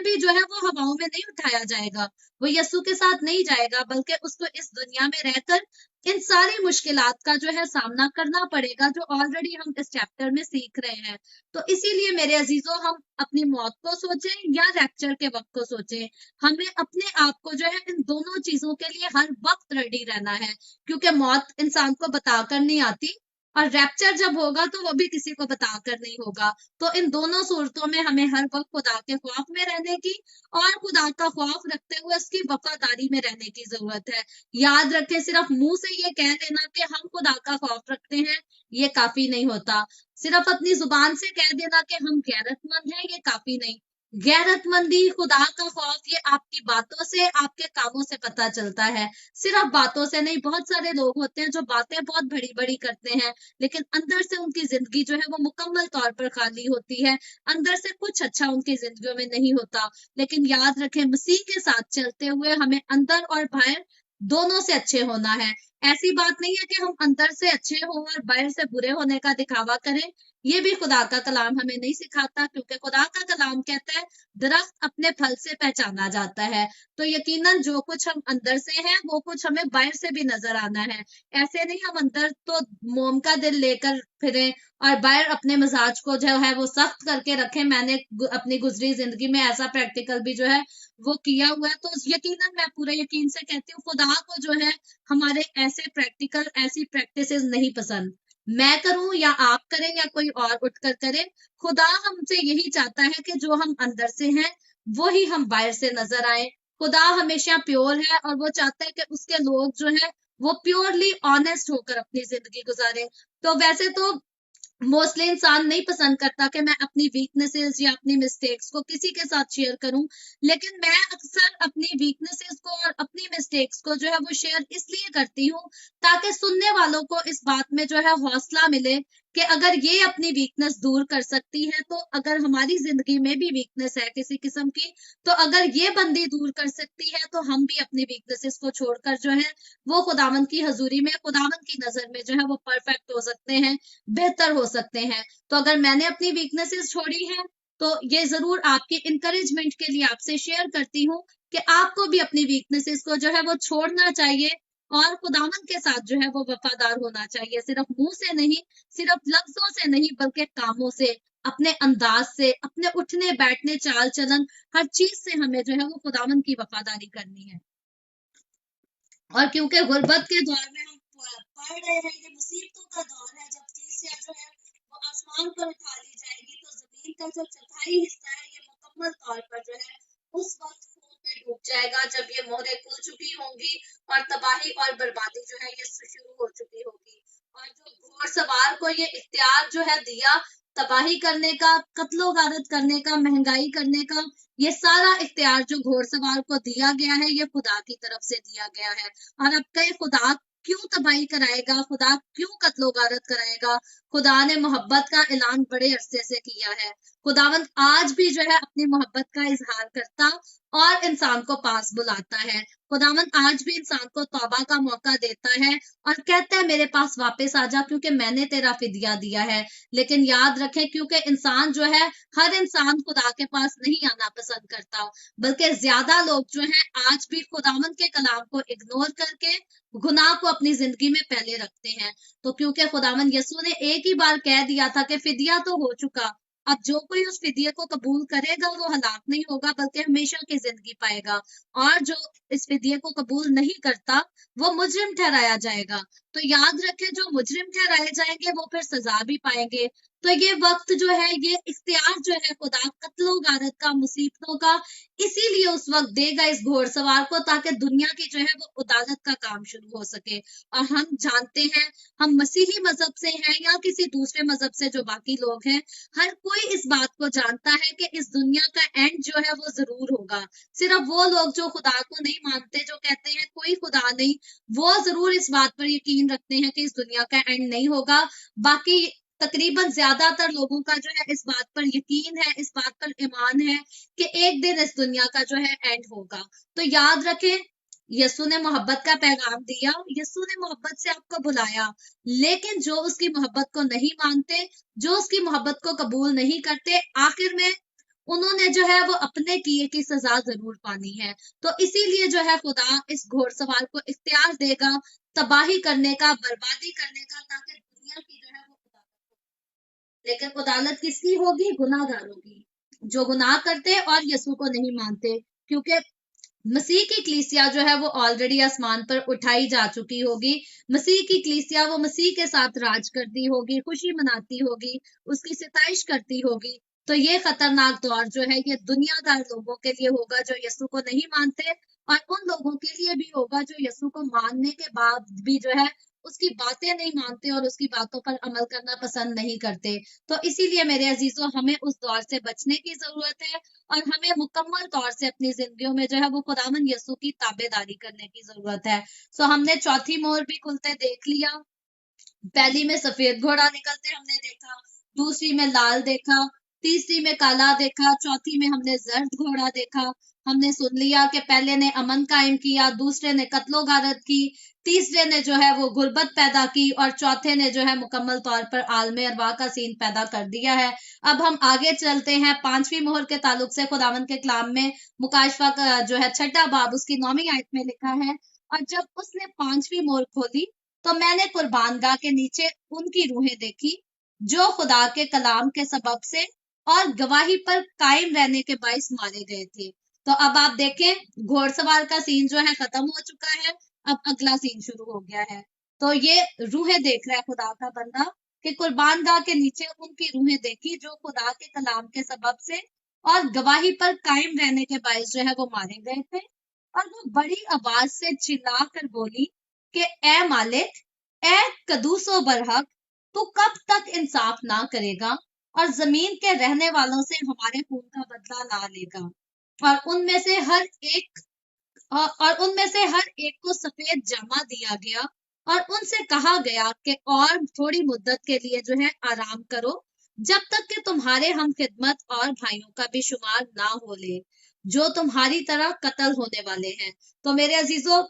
A: भी जो है वो हवाओं में नहीं उठाया जाएगा, वो यीशु के साथ नहीं जाएगा, बल्कि उसको इस दुनिया में रहकर इन सारी मुश्किलात का जो है सामना करना पड़ेगा, जो ऑलरेडी हम इस चैप्टर में सीख रहे हैं। तो इसीलिए मेरे अजीजों, हम अपनी मौत को सोचें या रैप्चर के वक्त को सोचें, हमें अपने आप को जो है इन दोनों चीजों के लिए हर वक्त रेडी रहना है, क्योंकि मौत इंसान को बताकर नहीं आती और रैप्चर जब होगा तो वो भी किसी को बताकर नहीं होगा। तो इन दोनों सूरतों में हमें हर वक्त खुदा के खौफ में रहने की और खुदा का खौफ रखते हुए उसकी वफादारी में रहने की जरूरत है। याद रखें, सिर्फ मुंह से ये कह देना कि हम खुदा का खौफ रखते हैं, ये काफी नहीं होता। सिर्फ अपनी जुबान से कह देना कि हम गैरतमंद हैं, ये काफी नहीं। गैरतमंदी, खुदा का खौफ, ये आपकी बातों से, आपके कामों से पता चलता है, सिर्फ बातों से नहीं। बहुत सारे लोग होते हैं जो बातें बहुत बड़ी बड़ी करते हैं, लेकिन अंदर से उनकी जिंदगी जो है वो मुकम्मल तौर पर खाली होती है, अंदर से कुछ अच्छा उनकी जिंदगियों में नहीं होता। लेकिन याद रखें, मसीह के साथ चलते हुए हमें अंदर और बाहर दोनों से अच्छे होना है। ऐसी बात नहीं है कि हम अंदर से अच्छे हों और बाहर से बुरे होने का दिखावा करें, ये भी खुदा का कलाम हमें नहीं सिखाता, क्योंकि खुदा का कलाम कहता है दरख्त अपने फल से पहचाना जाता है। तो यकीनन जो कुछ हम अंदर से हैं वो कुछ हमें बाहर से भी नजर आना है। ऐसे नहीं हम अंदर तो मोम का दिल लेकर फिरें और बाहर अपने मिजाज को जो है वो सख्त करके रखें। मैंने अपनी गुजरी जिंदगी में ऐसा प्रैक्टिकल भी जो है वो किया हुआ है। तो यकीनन मैं पूरे यकीन से कहती हूँ, खुदा को जो है हमारे ऐसे प्रैक्टिकल, ऐसी प्रैक्टिसेस नहीं पसंद। मैं करूं या आप करें या कोई और उठकर करे, खुदा हमसे यही चाहता है कि जो हम अंदर से हैं वो ही हम बाहर से नजर आए। खुदा हमेशा प्योर है और वो चाहता है कि उसके लोग जो है वो प्योरली ऑनेस्ट होकर अपनी जिंदगी गुजारे। तो वैसे तो मोस्टली इंसान नहीं पसंद करता कि मैं अपनी वीकनेसेस या अपनी मिस्टेक्स को किसी के साथ शेयर करूं, लेकिन मैं अक्सर अपनी वीकनेसेस को और अपनी मिस्टेक्स को जो है वो शेयर इसलिए करती हूँ ताकि सुनने वालों को इस बात में जो है हौसला मिले कि अगर ये अपनी वीकनेस दूर कर सकती है, तो अगर हमारी जिंदगी में भी वीकनेस है किसी किस्म की, तो अगर ये बंदी दूर कर सकती है तो हम भी अपनी वीकनेसेस को छोड़कर जो है वो खुदावंद की हजूरी में, खुदावंद की नजर में जो है वो परफेक्ट हो सकते हैं, बेहतर हो सकते हैं। तो अगर मैंने अपनी वीकनेसेस छोड़ी है तो ये जरूर आपकी इंकरेजमेंट के लिए आपसे शेयर करती हूँ कि आपको भी अपनी वीकनेसेस को जो है वो छोड़ना चाहिए और खुदावंद के साथ जो है वो वफादार होना चाहिए, सिर्फ मुंह से नहीं, सिर्फ लफ्जों से नहीं, बल्कि कामों से, अपने अंदाज से, अपने उठने बैठने, चाल चलन, हर चीज से हमें जो है वो खुदावंद की वफादारी करनी है। और क्योंकि गुर्बत के दौर में हम पढ़ रहे हैं, ये मुसीबतों का दौर है, जब कलीसिया जो है वो आसमान पर उठा ली जाएगी तो जमीन का जो चौथाई हिस्सा है ये मुकम्मल तौर पर जो है उस वक्त खून में डूब जाएगा, जब ये मोहरें खुल चुकी होंगी और तबाही और बर्बादी जो है ये शुरू हो चुकी होगी। और जो घोड़सवार को ये इख्तियार जो है दिया तबाही करने का, कत्लो गारत करने का, महंगाई करने का, ये सारा इख्तियार जो घोड़सवार को दिया गया है ये खुदा की तरफ से दिया गया है। और अब कई खुदा क्यों तबाही कराएगा, खुदा क्यों कत्लो गारत कराएगा। खुदा ने मोहब्बत का ऐलान बड़े अरसे से किया है। खुदावंद आज भी जो है अपनी मोहब्बत का इजहार करता और इंसान को पास बुलाता है। खुदावंद आज भी इंसान को तौबा का मौका देता है और कहता है मेरे पास वापस आ जा, क्योंकि मैंने तेरा फिदिया दिया है। लेकिन याद रखें, क्योंकि इंसान जो है, हर इंसान खुदा के पास नहीं आना पसंद करता, बल्कि ज्यादा लोग जो हैं आज भी खुदावंद के कलाम को इग्नोर करके गुनाह को अपनी जिंदगी में पहले रखते हैं। तो क्योंकि खुदावंद यसू ने एक ही बार कह दिया था कि फिदिया तो हो चुका, अब जो कोई उस फिदिये को कबूल करेगा वो हलाक नहीं होगा बल्कि हमेशा की जिंदगी पाएगा, और जो इस फिदिये को कबूल नहीं करता वो मुजरिम ठहराया जाएगा। तो याद रखें, जो मुजरिम ठहराए जाएंगे वो फिर सजा भी पाएंगे। तो ये वक्त जो है, ये इख्तियार जो है खुदा कत्लो गारत का, मुसीबतों का, इसीलिए उस वक्त देगा इस घोड़सवार को, ताकि दुनिया की जो है वो अदालत का काम शुरू हो सके। और हम जानते हैं, हम मसीही मजहब से हैं या किसी दूसरे मजहब से जो बाकी लोग हैं, हर कोई इस बात को जानता है कि इस दुनिया का एंड जो है वो जरूर होगा। सिर्फ वो लोग जो खुदा को नहीं मानते, जो कहते हैं कोई खुदा नहीं, वो जरूर इस बात पर यकीन रखते हैं कि इस दुनिया का एंड नहीं होगा। बाकी तकरीबन ज्यादातर लोगों का जो है इस बात पर यकीन है, इस बात पर ईमान है कि एक दिन इस दुनिया का जो है एंड होगा। तो याद रखें, यसु ने मोहब्बत का पैगाम दिया, यसु ने मोहब्बत से आपको बुलाया, लेकिन जो उसकी मोहब्बत को नहीं मानते, जो उसकी मोहब्बत को कबूल नहीं करते, आखिर में उन्होंने जो है वो अपने किए की सजा जरूर पानी है। तो इसीलिए जो है खुदा इस घोड़सवार को इख्तियार देगा तबाही करने का, बर्बादी करने का, ताकि दुनिया की जो है वो लेकिन अदालत किसकी होगी? गुनाहगारों की, जो गुनाह करते और यसू को नहीं मानते। क्योंकि मसीह की कलीसिया जो है वो ऑलरेडी आसमान पर उठाई जा चुकी होगी। मसीह की कलीसिया वो मसीह के साथ राज करती होगी, खुशी मनाती होगी, उसकी सिताइश करती होगी। तो ये खतरनाक दौर जो है ये दुनियादार लोगों के लिए होगा जो यसू को नहीं मानते, और उन लोगों के लिए भी होगा जो यसू को मानने के बाद भी जो है उसकी बातें नहीं मानते और उसकी बातों पर अमल करना पसंद नहीं करते। तो इसीलिए मेरे अजीजों, हमें उस दौर से बचने की जरूरत है और हमें मुकम्मल तौर से अपनी जिंदगियों में जो है वो खुदावंद यसू की ताबेदारी करने की जरूरत है। सो हमने चौथी मोहर भी खुलते देख लिया। पहली में सफेद घोड़ा निकलते हमने देखा, दूसरी में लाल देखा, तीसरी में काला देखा, चौथी में हमने जर्द घोड़ा देखा। हमने सुन लिया कि पहले ने अमन कायम किया, दूसरे ने कत्लो गारत की, तीसरे ने जो है वो गुर्बत पैदा की, और चौथे ने जो है मुकम्मल तौर पर आलमे अरवा का सीन पैदा कर दिया है। अब हम आगे चलते हैं पांचवी मोहर के ताल्लुक से खुदावंद के कलाम में मुकाशफा का जो है छठा बाब उसकी 9वीं आयत में लिखा है, और जब उसने पांचवी मोहर खोली तो मैंने कुर्बानगाह के नीचे उनकी रूहें देखी जो खुदा के कलाम के सबब से और गवाही पर कायम रहने के बाइस मारे गए थे। तो अब आप देखें, घोड़सवार का सीन जो है खत्म हो चुका है, अब अगला सीन शुरू हो गया है। तो ये रूहें देख रहा है खुदा का बंदा कि कुर्बानगाह के नीचे उनकी रूहें देखी जो खुदा के कलाम के सबब से और गवाही पर कायम रहने के बाइस जो है वो मारे गए थे। और वो बड़ी आवाज से चिल्ला कर बोली कि ए मालिक, ए कदूसो बरहक, तू कब तक इंसाफ ना करेगा और जमीन के रहने वालों से हमारे खून का बदला ना लेगा। और उनमें से हर एक को सफेद जामा दिया गया और उनसे कहा गया कि और थोड़ी मुद्दत के लिए जो है आराम करो, जब तक कि तुम्हारे हम खिदमत और भाइयों का भी शुमार ना हो ले जो तुम्हारी तरह कत्ल होने वाले हैं। तो मेरे अजीजों,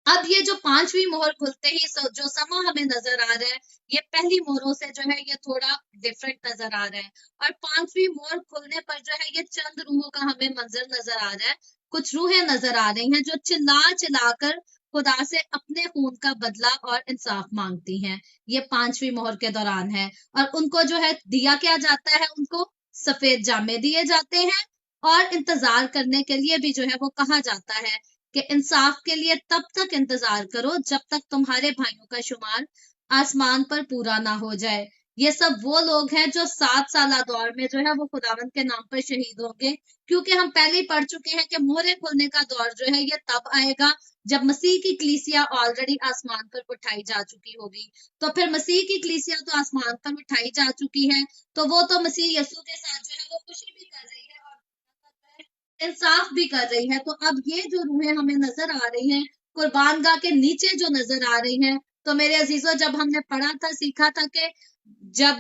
A: अब ये जो पांचवी मोहर खुलते ही जो समा हमें नजर आ रहा है, ये पहली मोहरों से जो है ये थोड़ा डिफरेंट नजर आ रहा है। और पांचवी मोहर खुलने पर जो है ये चंद रूहों का हमें मंजर नजर आ रहा है। कुछ रूहें नजर आ रही हैं जो चिल्ला चिल्लाकर खुदा से अपने खून का बदला और इंसाफ मांगती हैं। ये पांचवी मोहर के दौरान है, और उनको जो है दिया क्या जाता है, उनको सफेद जामे दिए जाते हैं, और इंतजार करने के लिए भी जो है वो कहा जाता है कि इंसाफ के लिए तब तक इंतजार करो जब तक तुम्हारे भाइयों का शुमार आसमान पर पूरा ना हो जाए। ये सब वो लोग हैं जो 7 साला दौर में जो है वो खुदावंद के नाम पर शहीद होंगे, क्योंकि हम पहले ही पढ़ चुके हैं कि मोहरे खुलने का दौर जो है ये तब आएगा जब मसीह की कलीसिया ऑलरेडी आसमान पर उठाई जा चुकी होगी। तो फिर मसीह की कलीसिया तो आसमान पर उठाई जा चुकी है, तो वो तो मसीह यसू के साथ जो है वो खुशी भी कर रही है और इंसाफ भी कर रही है। तो अब ये जो रूहें हमें नजर आ रही हैं कुर्बान गाह के नीचे जो नजर आ रही हैं। तो मेरे अजीजों, जब हमने पढ़ा था, सीखा था कि जब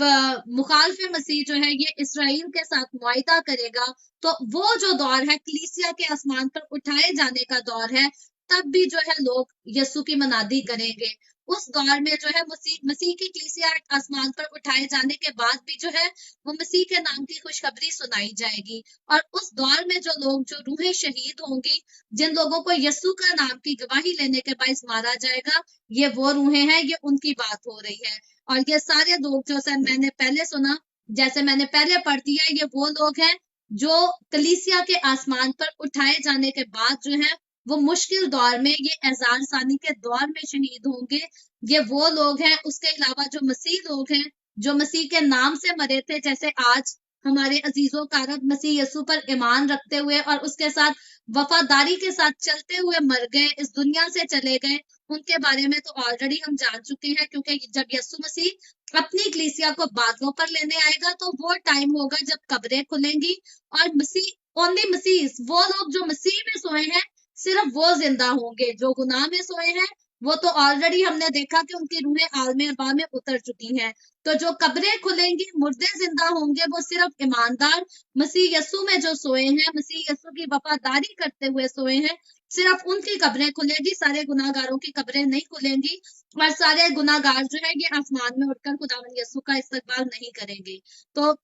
A: मुखालिफ मसीह जो है ये इसराइल के साथ मुआहिदा करेगा, तो वो जो दौर है कलीसिया के आसमान पर उठाए जाने का दौर है, तब भी जो है लोग यीशु की मनादी करेंगे। उस दौर में जो है मसीह की कलीसिया आसमान पर उठाए जाने के बाद भी जो है वो मसीह के नाम की खुशखबरी सुनाई जाएगी। और उस दौर में जो लोग, जो रूहें शहीद होंगी, जिन लोगों को यीशु का नाम की गवाही लेने के बाइस मारा जाएगा, ये वो रूहें हैं, ये उनकी बात हो रही है। और ये सारे लोग जो मैंने पहले सुना, जैसे मैंने पहले पढ़ दिया, ये वो लोग हैं जो कलीसिया के आसमान पर उठाए जाने के बाद जो है वो मुश्किल दौर में, ये एजार सानी के दौर में शहीद होंगे। ये वो लोग हैं। उसके अलावा जो मसीह लोग हैं, जो मसीह के नाम से मरे थे, जैसे आज हमारे अजीजों कारब मसीह यीशु पर ईमान रखते हुए और उसके साथ वफादारी के साथ चलते हुए मर गए, इस दुनिया से चले गए, उनके बारे में तो ऑलरेडी हम जान चुके हैं। क्योंकि जब यीशु मसीह अपनी कलीसिया को बादलों पर लेने आएगा, तो वो टाइम होगा जब कब्रें खुलेंगी और मसीह, ओनली मसीह, वो लोग जो मसीह में सोए हैं, सिर्फ वो जिंदा होंगे। जो गुनाह में सोए हैं, वो तो ऑलरेडी हमने देखा कि उनकी रूहें आलमे अरबा में उतर चुकी हैं। तो जो कब्रें खुलेंगी, मुर्दे जिंदा होंगे, वो सिर्फ ईमानदार मसीह यीशु में जो सोए हैं, मसीह यीशु की वफादारी करते हुए सोए हैं, सिर्फ उनकी कब्रें खुलेगी। सारे गुनाहगारों की कब्रें नहीं खुलेंगी और सारे गुनाहगार जो है ये आसमान में उठकर खुदावंद यीशु का इस्तकबाल नहीं करेंगे। तो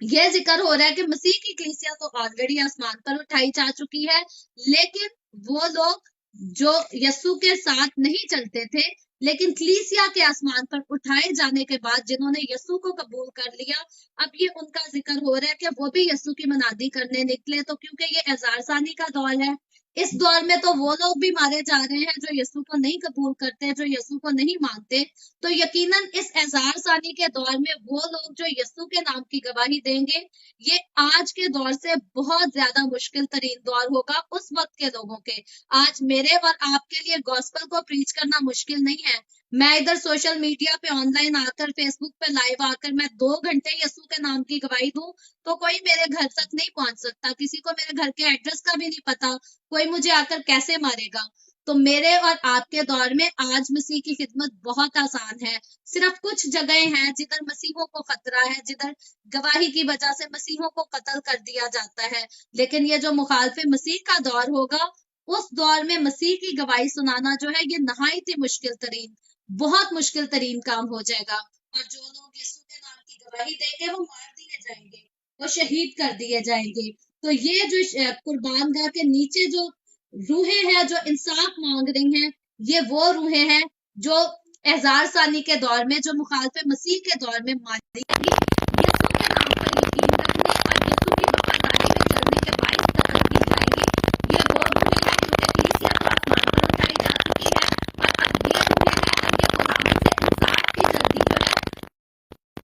A: ये जिक्र हो रहा है कि मसीह की कलीसिया तो ऑलरेडी आसमान पर उठाई जा चुकी है, लेकिन वो लोग जो यीशु के साथ नहीं चलते थे, लेकिन कलीसिया के आसमान पर उठाए जाने के बाद जिन्होंने यीशु को कबूल कर लिया, अब ये उनका जिक्र हो रहा है कि वो भी यीशु की मनादी करने निकले। तो क्योंकि ये एजार सानी का दौर है, इस दौर में तो वो लोग भी मारे जा रहे हैं जो यीशु को नहीं कबूल करते, जो यीशु को नहीं मानते। तो यकीनन इस एजार सानी के दौर में वो लोग जो यीशु के नाम की गवाही देंगे, ये आज के दौर से बहुत ज्यादा मुश्किल तरीन दौर होगा उस वक्त के लोगों के। आज मेरे और आपके लिए गॉस्पेल को प्रीच करना मुश्किल नहीं है। मैं इधर सोशल मीडिया पे ऑनलाइन आकर, फेसबुक पे लाइव आकर मैं 2 घंटे यीशु के नाम की गवाही दूं, तो कोई मेरे घर तक नहीं पहुंच सकता। किसी को मेरे घर के एड्रेस का भी नहीं पता, कोई मुझे आकर कैसे मारेगा। तो मेरे और आपके दौर में आज मसीह की खिदमत बहुत आसान है। सिर्फ कुछ जगह हैं जिधर मसीहों को खतरा है, जिधर गवाही की वजह से मसीहों को कत्ल कर दिया जाता है। लेकिन ये जो मुखालिफ मसीह का दौर होगा, उस दौर में मसीह की गवाही सुनाना जो है ये नहायत ही मुश्किल तरीन, बहुत मुश्किल तरीन काम हो जाएगा। और जो लोग यीशु के नाम की गवाही देंगे, वो मार दिए जाएंगे, वो शहीद कर दिए जाएंगे। तो ये जो कुर्बान गाह के नीचे जो रूहें हैं जो इंसाफ मांग रही हैं, ये वो रूहें हैं जो एजार सानी के दौर में, जो मुखालिफ मसीह के दौर में मारी गई, यीशु के नाम पर यकीन रखने और यीशु की वफादारी में चलने के बाइस कत्ल की जाएंगी। ये वो रूहें हैं क्योंकि कलीसिया तो आसमान पर उठाई जा चुकी है, और अब ये रूहें हैं ये खुदावंद से इंसाफ की जल्दी जो है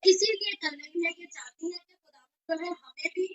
A: इसीलिए कर रही है, ये चाहती है कि खुदावंद जो है हमें भी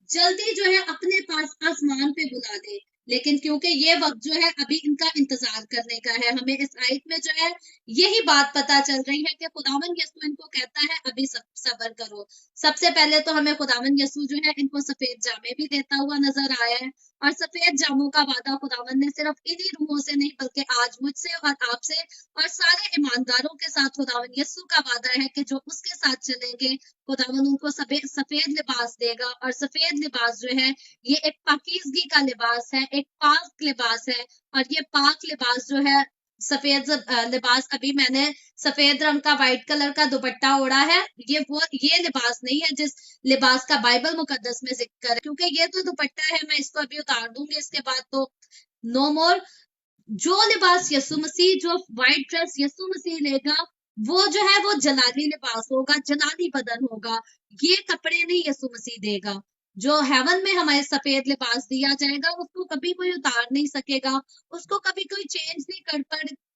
A: जल्दी जो है अपने पास आसमान पे बुला दे। लेकिन क्योंकि ये वक्त जो है अभी इनका इंतजार करने का है, हमें इस आयत में जो है यही बात पता चल रही है कि खुदावंद यीशु इनको कहता है अभी सब्र करो। सबसे पहले तो हमें खुदावंद यीशु जो है इनको सफेद जामे भी देता हुआ नजर आया है, और सफेद जामों का वादा खुदावंद ने सिर्फ इन्हीं रूहों से नहीं, बल्कि आज मुझसे और आपसे और सारे ईमानदारों के साथ खुदावंद यीशु का वादा है कि जो उसके साथ चलेंगे, खुदावंद उनको सफेद लिबास देगा। और सफेद लिबास जो है ये एक पाकीज़गी का लिबास है, एक पाक लिबास है। और ये पाक लिबास जो है, सफेद लिबास, अभी मैंने सफेद रंग का व्हाइट कलर का दुपट्टा ओढ़ा है, ये लिबास नहीं है जिस लिबास का बाइबल मुकद्दस में जिक्र है। क्योंकि ये तो दुपट्टा है, मैं इसको अभी उतार दूंगी, इसके बाद तो नो मोर। जो लिबास यीशु मसीह, जो व्हाइट ड्रेस यीशु मसीह लेगा, वो जो है वो जलाली लिबास होगा, जलाली बदन होगा। ये कपड़े नहीं यीशु मसीह देगा। जो हेवन में हमें सफेद लिबास दिया जाएगा, उसको कभी कोई उतार नहीं सकेगा, उसको कभी कोई चेंज नहीं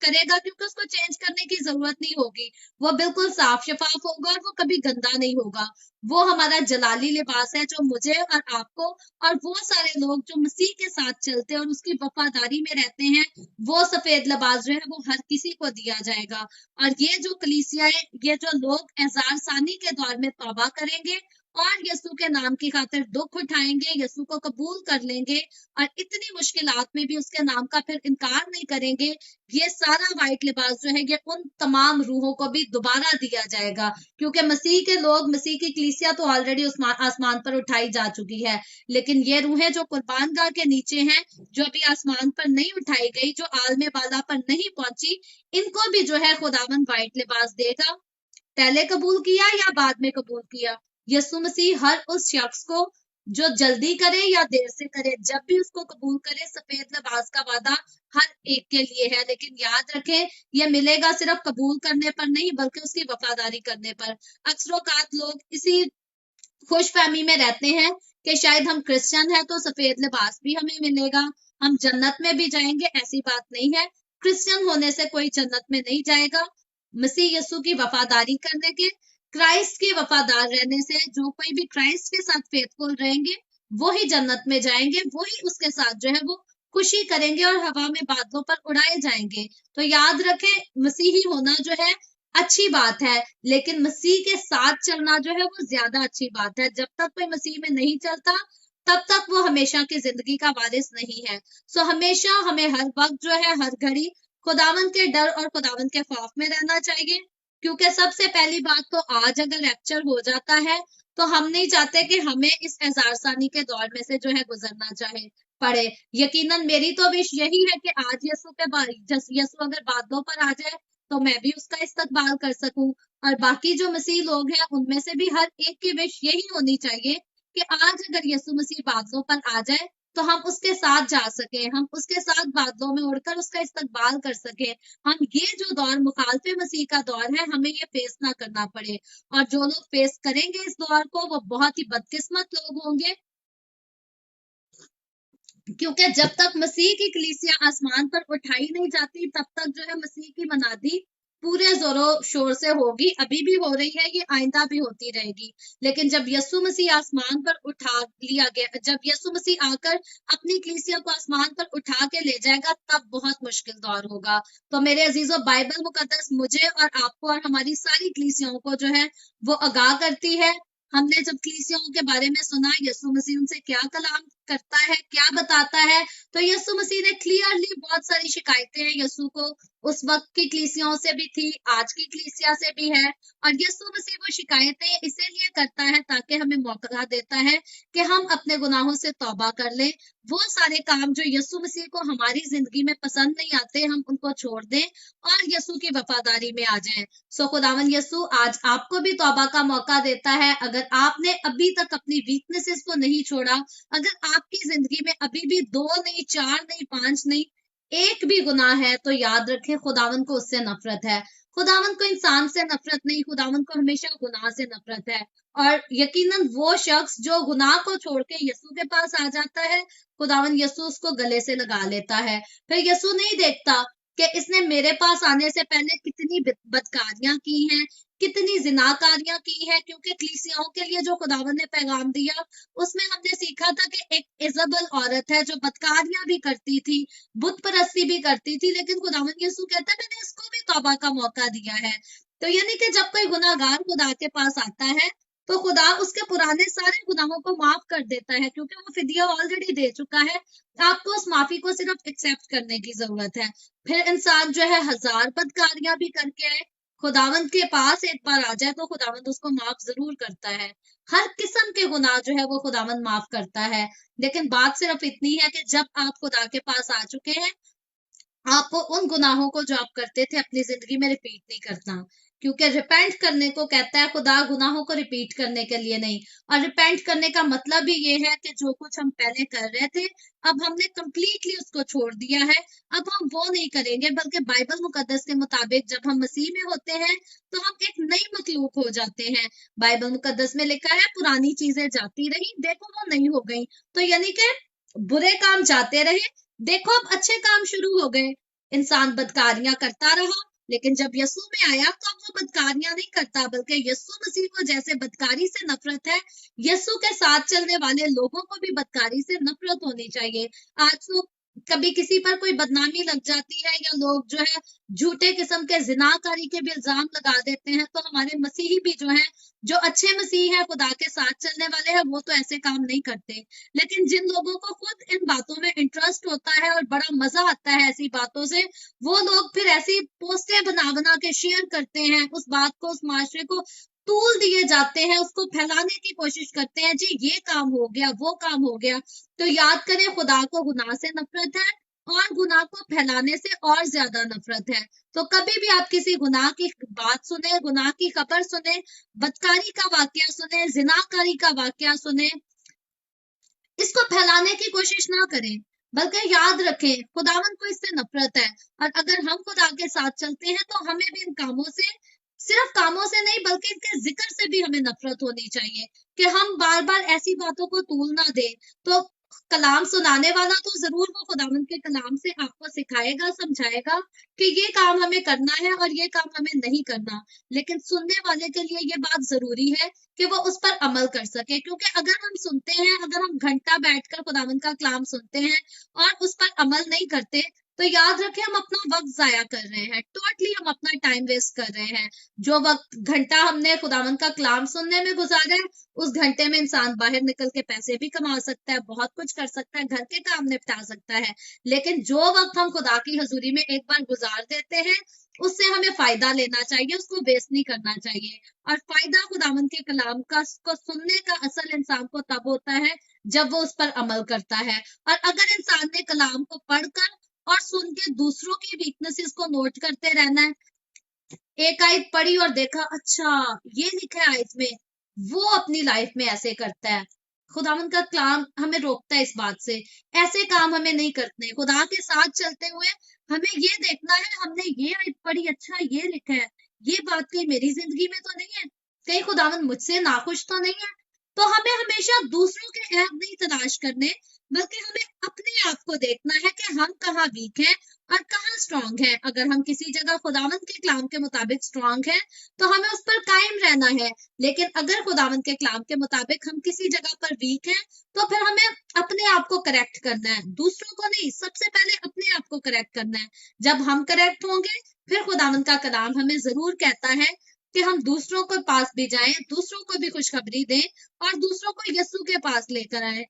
A: करेगा, क्योंकि उसको चेंज करने की जरूरत नहीं होगी। वो बिल्कुल साफ शफाफ होगा और वो कभी गंदा नहीं होगा। वो हमारा जलाली लिबास है जो मुझे और आपको और वो सारे लोग जो मसीह के साथ चलते हैं और उसकी वफादारी में रहते हैं, वो सफेद लिबास जो है वो हर किसी को दिया जाएगा। और ये जो कलीसियाएं, ये जो लोग एजार सानी के दौर में तौबा करेंगे, और यीशु के नाम की खातिर दुख उठाएंगे, यीशु को कबूल कर लेंगे और इतनी मुश्किलात में भी उसके नाम का फिर इनकार नहीं करेंगे, ये सारा व्हाइट लिबास जो है ये उन तमाम रूहों को भी दोबारा दिया जाएगा, क्योंकि मसीह के लोग, मसीह की कलीसिया तो ऑलरेडी आसमान पर उठाई जा चुकी है, लेकिन ये रूहें जो कुर्बान गाह के नीचे हैं, जो अभी आसमान पर नहीं उठाई गई, जो आलमे बाला पर नहीं पहुंची, इनको भी जो है खुदावन व्हाइट लिबास देगा। पहले कबूल किया या बाद में कबूल किया, यीशु मसीह हर उस शख्स को जो जल्दी करे या देर से करे, जब भी उसको कबूल करे, सफेद लिबास का वादा हर एक के लिए है। लेकिन याद रखें, ये मिलेगा सिर्फ कबूल करने पर नहीं, बल्कि उसकी वफादारी करने पर। अक्सर औकात लोग इसी खुश फहमी में रहते हैं कि शायद हम क्रिश्चियन हैं तो सफेद लिबास भी हमें मिलेगा, हम जन्नत में भी जाएंगे। ऐसी बात नहीं है, क्रिश्चियन होने से कोई जन्नत में नहीं जाएगा। मसीह यीशु की वफादारी करने के, क्राइस्ट के वफादार रहने से, जो कोई भी क्राइस्ट के साथ फेथफुल रहेंगे वो ही जन्नत में जाएंगे, वो ही उसके साथ जो है वो खुशी करेंगे और हवा में बादलों पर उड़ाए जाएंगे। तो याद रखें, मसीही होना जो है अच्छी बात है, लेकिन मसीह के साथ चलना जो है वो ज्यादा अच्छी बात है। जब तक कोई मसीह में नहीं चलता, तब तक वो हमेशा की जिंदगी का वारिस नहीं है। सो हमेशा हमें हर वक्त जो है, हर घड़ी खुदावन के डर और खुदावन के खौफ में रहना चाहिए, क्योंकि सबसे पहली बात तो आज अगर रैप्चर हो जाता है तो हम नहीं चाहते कि हमें इस एजारसानी के दौर में से जो है गुजरना चाहे पड़े। यकीनन मेरी तो विश यही है कि आज यीशु अगर बादलों पर आ जाए तो मैं भी उसका इस्तकबाल कर सकूं, और बाकी जो मसीह लोग हैं उनमें से भी हर एक की विश यही होनी चाहिए कि आज अगर यीशु मसीह बादलों पर आ जाए तो हम उसके साथ जा सके, हम उसके साथ बादलों में उड़कर उसका इस्तकबाल कर सके, हम ये जो दौर मुखालफे मसीह का दौर है हमें ये फेस ना करना पड़े। और जो लोग फेस करेंगे इस दौर को वो बहुत ही बदकिस्मत लोग होंगे, क्योंकि जब तक मसीह की कलीसिया आसमान पर उठाई नहीं जाती तब तक जो है मसीह की मनादी पूरे जोरों शोर से होगी, अभी भी हो रही है, ये आइंदा भी होती रहेगी। लेकिन जब यीशु मसीह आसमान पर उठा लिया गया, जब यीशु मसीह आकर अपनी कलीसिया को आसमान पर उठा के ले जाएगा, तब बहुत मुश्किल दौर होगा। तो मेरे अजीजों, बाइबल मुकद्दस मुझे और आपको और हमारी सारी कलीसियाओं को जो है वो आगाह करती है। हमने जब कलीसियाओं के बारे में सुना, यीशु मसीह उनसे क्या कलाम करता है, क्या बताता है, तो यीशु मसीह ने क्लियरली बहुत सारी शिकायतें हैं यीशु को उस वक्त की कलीसियाओं से भी थी, आज की कलीसिया से भी है। और यीशु मसीह वो शिकायतें इसीलिए करता है ताकि हमें मौका देता है कि हम अपने गुनाहों से तौबा कर लें, वो सारे काम जो यीशु मसीह को हमारी जिंदगी में पसंद नहीं आते हम उनको छोड़ दें और यीशु की वफादारी में आ जाएं। सो खुदावन यीशु आज आपको भी तौबा का मौका देता है। अगर आपने अभी तक अपनी वीकनेसेस को नहीं छोड़ा, अगर आपकी जिंदगी में अभी भी 2 नहीं, 4 नहीं, 5 नहीं, एक भी गुनाह है, तो याद रखें खुदावन को उससे नफरत है। खुदावन को इंसान से नफरत नहीं, खुदावन को हमेशा गुनाह से नफरत है। और यकीनन वो शख्स जो गुनाह को छोड़ के यीशु के पास आ जाता है, खुदावन यीशु उसको गले से लगा लेता है। फिर यीशु नहीं देखता कि इसने मेरे पास आने से पहले कितनी बदकारियां की हैं, कितनी जिनाकारियां की हैं, क्योंकि कलीसियाओं के लिए जो खुदावन ने पैगाम दिया उसमें हमने सीखा था कि एक इजबल औरत है जो बदकारियां भी करती थी, बुत परस्ती भी करती थी, लेकिन खुदावन यीशु कहता है मैंने इसको भी तौबा का मौका दिया है। तो यानी कि जब कोई गुनाहगार खुदा के पास आता है तो खुदा उसके पुराने सारे गुनाहों को माफ कर देता है, क्योंकि वो फिदिया ऑलरेडी दे चुका है। आपको उस माफी को सिर्फ एक्सेप्ट करने की जरूरत है। फिर इंसान जो है हजार बदकारियां भी करके आए, खुदावंद के पास एक बार आ जाए तो खुदावंद उसको माफ जरूर करता है। हर किस्म के गुनाह जो है वो खुदावंद माफ करता है। लेकिन बात सिर्फ इतनी है कि जब आप खुदा के पास आ चुके हैं, आपको उन गुनाहों को जो आप करते थे अपनी जिंदगी में रिपीट नहीं करना, क्योंकि रिपेंट करने को कहता है खुदा, गुनाहों को रिपीट करने के लिए नहीं। और रिपेंट करने का मतलब भी ये है कि जो कुछ हम पहले कर रहे थे अब हमने कंप्लीटली उसको छोड़ दिया है, अब हम वो नहीं करेंगे, बल्कि बाइबल मुकद्दस के मुताबिक जब हम मसीह में होते हैं तो हम एक नई मखलूक हो जाते हैं। बाइबल मुकद्दस में लिखा है पुरानी चीजें जाती रही, देखो वो नहीं हो गई। तो यानी कि बुरे काम जाते रहे, देखो अब अच्छे काम शुरू हो गए। इंसान बदकारियां करता रहा, लेकिन जब यीशु में आया तो अब वो बदकारियां नहीं करता, बल्कि यीशु मसीह को जैसे बदकारी से नफरत है, यीशु के साथ चलने वाले लोगों को भी बदकारी से नफरत होनी चाहिए। आज तो कभी किसी पर कोई बदनामी लग जाती है या लोग जो है झूठे किस्म के जिनाकारी के भी इल्जाम लगा देते हैं, तो हमारे मसीही भी जो है, जो अच्छे मसीह है, खुदा के साथ चलने वाले हैं, वो तो ऐसे काम नहीं करते। लेकिन जिन लोगों को खुद इन बातों में इंटरेस्ट होता है और बड़ा मजा आता है ऐसी बातों से, वो लोग फिर ऐसी पोस्टें बना बना के शेयर करते हैं, उस बात को, उस माशरे को तूल दिए जाते हैं, उसको फैलाने की कोशिश करते हैं, जी ये काम हो गया, वो काम हो गया। तो याद करें, खुदा को गुनाह से नफरत है और गुनाह को फैलाने से और ज्यादा नफरत है। तो कभी भी आप किसी गुनाह की बात सुने, गुनाह की खबर सुने, बदकारी का वाकया सुने, जिनाकारी का वाकया सुने, इसको फैलाने की कोशिश ना करें, बल्कि याद रखें खुदावन को इससे नफरत है। और अगर हम खुदा के साथ चलते हैं तो हमें भी इन कामों से, सिर्फ कामों से नहीं बल्कि इनके जिक्र से भी हमें नफरत होनी चाहिए, कि हम बार बार ऐसी बातों को तूल ना दें। तो कलाम सुनाने वाला तो जरूर वो खुदावन के कलाम से आपको सिखाएगा, समझाएगा कि ये काम हमें करना है और ये काम हमें नहीं करना, लेकिन सुनने वाले के लिए ये बात जरूरी है कि वो उस पर अमल कर सके। क्योंकि अगर हम सुनते हैं, अगर हम घंटा बैठकर खुदावन का कलाम सुनते हैं और उस पर अमल नहीं करते, तो याद रखें हम अपना वक्त जाया कर रहे हैं, टोटली हम अपना टाइम वेस्ट कर रहे हैं। जो वक्त घंटा हमने खुदावन का कलाम सुनने में गुजारा है, उस घंटे में इंसान बाहर निकल के पैसे भी कमा सकता है, बहुत कुछ कर सकता है, घर के काम निपटा सकता है। लेकिन जो वक्त हम खुदा की हजूरी में एक बार गुजार देते हैं, उससे हमें फायदा लेना चाहिए, उसको वेस्ट नहीं करना चाहिए। और फायदा खुदावन के कलाम का को सुनने का असल इंसान को तब होता है जब वो उस पर अमल करता है। और अगर इंसान ने कलाम को पढ़कर और सुन के दूसरों की वीकनेसेस को नोट करते रहना है, एक आयत पढ़ी और देखा अच्छा ये लिखा है आयत में, वो अपनी लाइफ में ऐसे करता है, खुदावन का कलाम हमें रोकता है इस बात से। ऐसे काम हमें नहीं करते। खुदा के साथ चलते हुए हमें ये देखना है, हमने ये आयत पढ़ी, अच्छा ये लिखा है, ये बात कहीं मेरी जिंदगी में तो नहीं है, कहीं खुदावन मुझसे नाखुश तो नहीं है। तो हमें हमेशा दूसरों के ऐप नहीं तलाश करने, बल्कि हमें अपने आप को देखना है कि हम कहाँ वीक हैं और कहाँ स्ट्रांग है। अगर हम किसी जगह खुदावंद के कलाम के मुताबिक स्ट्रांग है तो हमें उस पर कायम रहना है। लेकिन अगर खुदावंद के कलाम के मुताबिक हम किसी जगह पर वीक हैं, तो फिर हमें अपने आप को करेक्ट करना है, दूसरों को नहीं, सबसे पहले अपने आप को करेक्ट करना है। जब हम करेक्ट होंगे, फिर खुदावंद का कलाम हमें जरूर कहता है कि हम दूसरों के पास भी जाएं, दूसरों को भी खुशखबरी दें और दूसरों को यीशु के पास लेकर आए।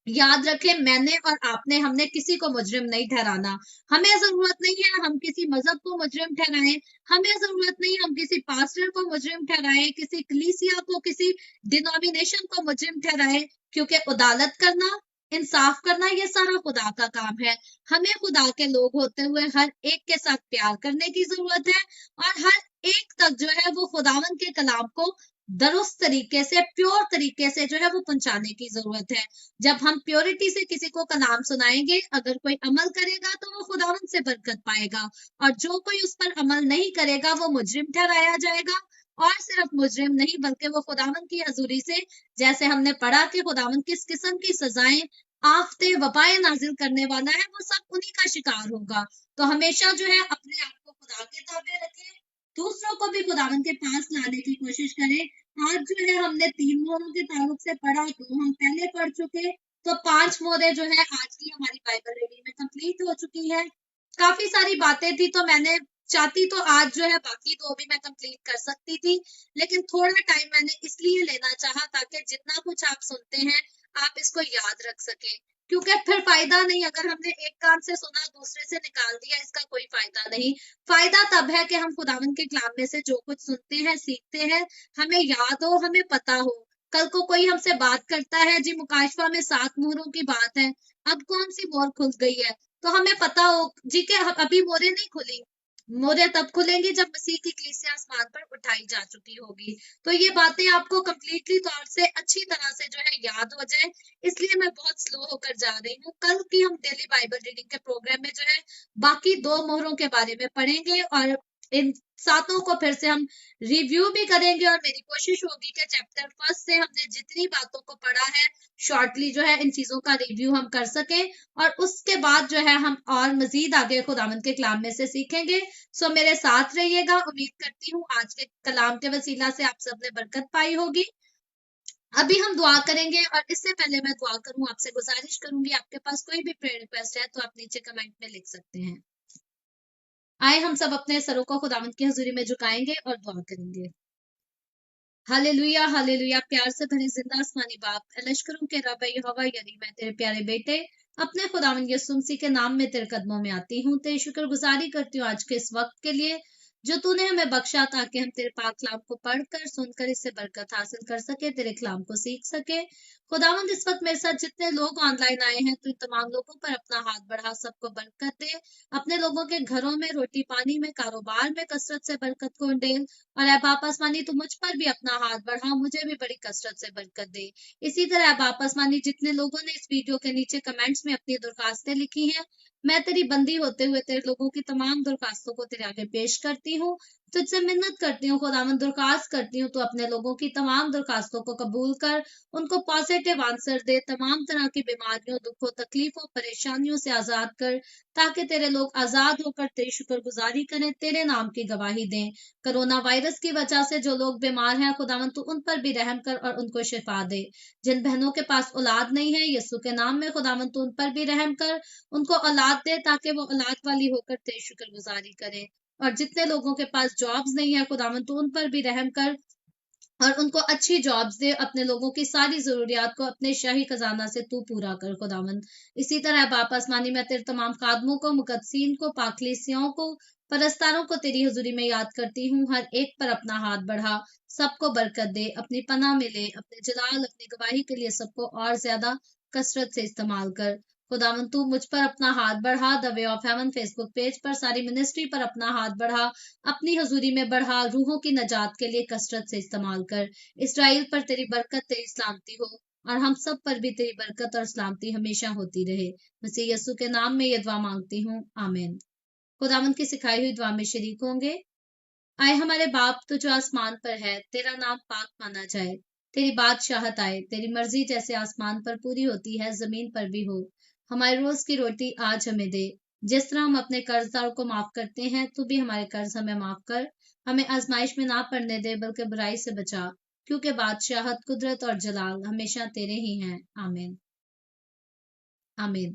A: याद रखें, मैंने और आपने, हमने किसी को मुजरिम नहीं ठहराना। हमें जरूरत नहीं है हम किसी मजहब को मुजरिम ठहराएं, हमें जरूरत नहीं हम किसी पास्टर को मुजरिम ठहराएं, किसी कलीसिया को, किसी डिनोमिनेशन को मुजरिम ठहराएं। क्योंकि अदालत करना, इंसाफ करना, ये सारा खुदा का काम है। हमें खुदा के लोग होते हुए हर एक के साथ प्यार करने की जरूरत है और हर एक तक जो है वो खुदावन के कलाम को दुरुस्त तरीके से, प्योर तरीके से जो है वो पहुंचाने की जरूरत है। जब हम प्योरिटी से किसी को कलाम सुनाएंगे, अगर कोई अमल करेगा तो वो खुदावन से बरकत पाएगा, और जो कोई उस पर अमल नहीं करेगा वो मुजरिम ठहराया जाएगा। और सिर्फ मुजरिम नहीं बल्कि वो खुदावन की हजूरी से, जैसे हमने पढ़ा कि खुदावन किस किस्म की सजाएं, आफते, वबाएं नाजिल करने वाला है, वो सब उन्हीं का शिकार होगा। तो हमेशा जो है अपने आप को खुदा के ताबे रखें, दूसरों को भी खुदावन के पास लाने की कोशिश करें। आज जो है हमने 3 मोहरों के ताल्लुक से पढ़ा, तो हम पहले पढ़ चुके, तो 5 मोहरें जो है आज की हमारी बाइबल रीडिंग में कंप्लीट हो चुकी है। काफी सारी बातें थी, तो मैंने चाहती तो आज जो है बाकी 2 भी मैं कंप्लीट कर सकती थी, लेकिन थोड़ा टाइम मैंने इसलिए लेना चाहा ताकि जितना कुछ आप सुनते हैं आप इसको याद रख सके। क्योंकि फिर फायदा नहीं, अगर हमने एक कान से सुना दूसरे से निकाल दिया, इसका कोई फायदा नहीं। फायदा तब है कि हम खुदावन के कलाम में से जो कुछ सुनते हैं, सीखते हैं, हमें याद हो, हमें पता हो। कल को कोई हमसे बात करता है, जी मुकाशवा में 7 मोहरों की बात है, अब कौन सी मोहर खुल गई है, तो हमें पता हो जी के अभी मोहरें नहीं खुली, मोहरें तब खुलेंगी जब मसीह की कलीसिया आसमान पर उठाई जा चुकी होगी। तो ये बातें आपको कंप्लीटली तौर से अच्छी तरह से जो है याद हो जाए, इसलिए मैं बहुत स्लो होकर जा रही हूँ। कल की हम डेली बाइबल रीडिंग के प्रोग्राम में जो है बाकी 2 मोहरों के बारे में पढ़ेंगे और इन 7 को फिर से हम रिव्यू भी करेंगे। और मेरी कोशिश होगी कि चैप्टर 1 से हमने जितनी बातों को पढ़ा है, शॉर्टली जो है इन चीजों का रिव्यू हम कर सकें, और उसके बाद जो है हम और मजीद आगे खुदावंद के कलाम में से सीखेंगे। सो मेरे साथ रहिएगा। उम्मीद करती हूँ आज के कलाम के वसीला से आप सबने बरकत पाई होगी। अभी हम दुआ करेंगे, और इससे पहले मैं दुआ करूं, आपसे गुजारिश करूंगी, आपके पास कोई भी प्रेयर रिक्वेस्ट है तो आप नीचे कमेंट में लिख सकते हैं। आए हम सब अपने सरों को खुदावंद की हजूरी में झुकाएंगे और दुआ करेंगे। Hallelujah hallelujah. प्यार से भरे जिंदा आसमानी बाप, लश्करों के रब यहोवा यरी, मैं तेरे प्यारे बेटे अपने खुदावंद यीशु मसीह के नाम में तेरे कदमों में आती हूँ। तेरी शुक्रगुजारी करती हूँ आज के इस वक्त के लिए जो तूने हमें बख्शा, ताकि हम तेरे पाक कलाम को पढ़कर सुनकर इससे बरकत हासिल कर सके, तेरे कलाम को सीख सके। खुदावंद इस वक्त मेरे साथ जितने लोग ऑनलाइन आए हैं, तो इन तमाम लोगों पर अपना हाथ बढ़ा, सबको बरकत दे। अपने लोगों के घरों में, रोटी पानी में, कारोबार में कसरत से बरकत को डेल। और ऐ बाप आसमानी, तू मुझ पर भी अपना हाथ बढ़ा, मुझे भी बड़ी कसरत से बरकत दे। इसी तरह ऐ बाप आसमानी, जितने लोगों ने इस वीडियो के नीचे कमेंट्स में अपनी दरखास्तें लिखी हैं, मैं तेरी बंदी होते हुए तेरे लोगों की तमाम दरखास्तों को तेरे आगे पेश करती हूँ। तुझसे मिन्नत करती हूँ खुदावंद, दरखास्त करती हूँ, तो अपने लोगों की तमाम दरखास्तों को कबूल कर, उनको पॉजिटिव आंसर दे, तमाम तरह की बीमारियों, दुखों, तकलीफों, परेशानियों से आजाद कर, ताकि तेरे लोग आजाद होकर तेरी शुक्रगुजारी करें, तेरे नाम की गवाही दें। कोरोना वायरस की वजह से जो लोग बीमार हैं, खुदावंद तू उन पर भी रहम कर और उनको शिफा दे। जिन बहनों के पास औलाद नहीं है, यीशु के नाम में खुदावंद तू उन पर भी रहम कर, उनको औलाद दे, ताकि वो औलाद वाली होकर तेरी शुक्रगुजारी करें। और जितने लोगों के पास जॉब्स नहीं है, खुदावंद तू उन पर भी रहम कर और उनको अच्छी जॉब्स दे। अपने लोगों की सारी जरूरियात को अपने शाही खजाना से तू पूरा कर खुदावंद। इसी तरह बाप आसमानी, मैं तेरे तमाम खादमों को, मुकद्दसीन को, पाकलीसियों को, परस्तारों को तेरी हजूरी में याद करती हूँ। हर एक पर अपना हाथ बढ़ा, सबको बरकत दे, अपनी पनाह में ले, अपने जलाल, अपनी गवाही के लिए सबको और ज्यादा कसरत से इस्तेमाल कर। खुदावंद तू मुझ पर अपना हाथ बढ़ा, the way of haven Facebook page पर सारी मिनिस्ट्री पर अपना हाथ बढ़ा, अपनी हजूरी में बढ़ा, रूहों की नजात के लिए कसरत से इस्तेमाल कर। इसराइल पर तेरी बरकत, तेरी सलामती हो, और हम सब पर भी तेरी बरकत और सलामती हमेशा होती रहे। मसीह यीशु के नाम में ये दुआ मांगती हूँ, आमीन। खुदावंद की सिखाई हुई दुआ में शरीक होंगे। आए हमारे बाप, तो जो आसमान पर है, तेरा नाम पाक माना जाए, तेरी बादशाहत आए, तेरी मर्जी जैसे आसमान पर पूरी होती है, जमीन पर भी हो। हमारे रोज की रोटी आज हमें दे, जिस तरह हम अपने कर्जदारों को माफ करते हैं, तू भी हमारे कर्ज हमें माफ कर। हमें आजमाइश में ना पड़ने दे, बल्कि बुराई से बचा, क्योंकि बादशाहत, कुदरत और जलाल हमेशा तेरे ही हैं, आमीन आमीन।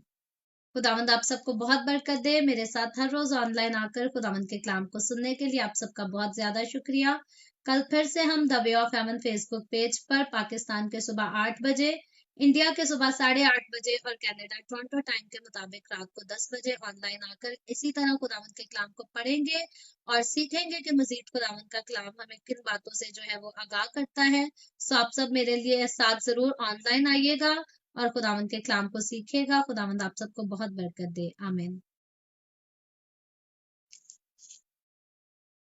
A: खुदावंद आप सबको बहुत बरकत दे। मेरे साथ हर रोज ऑनलाइन आकर खुदावंद के कलाम को सुनने के लिए आप सबका बहुत ज्यादा शुक्रिया। कल फिर से हम the way of haven Facebook page पर पाकिस्तान के सुबह 8 बजे, इंडिया के सुबह 8:30 बजे और कनाडा टोरंटो टाइम के मुताबिक रात को 10 बजे ऑनलाइन आकर इसी तरह खुदावंद के कलाम को पढ़ेंगे और सीखेंगे कि मजीद खुदावंद का कलाम हमें किन बातों से जो है वो आगाह करता है। सो आप सब मेरे लिए साथ जरूर ऑनलाइन आइएगा और खुदावंद के कलाम को सीखिएगा। खुदावंद आप सबको बहुत बरकत दे, आमीन।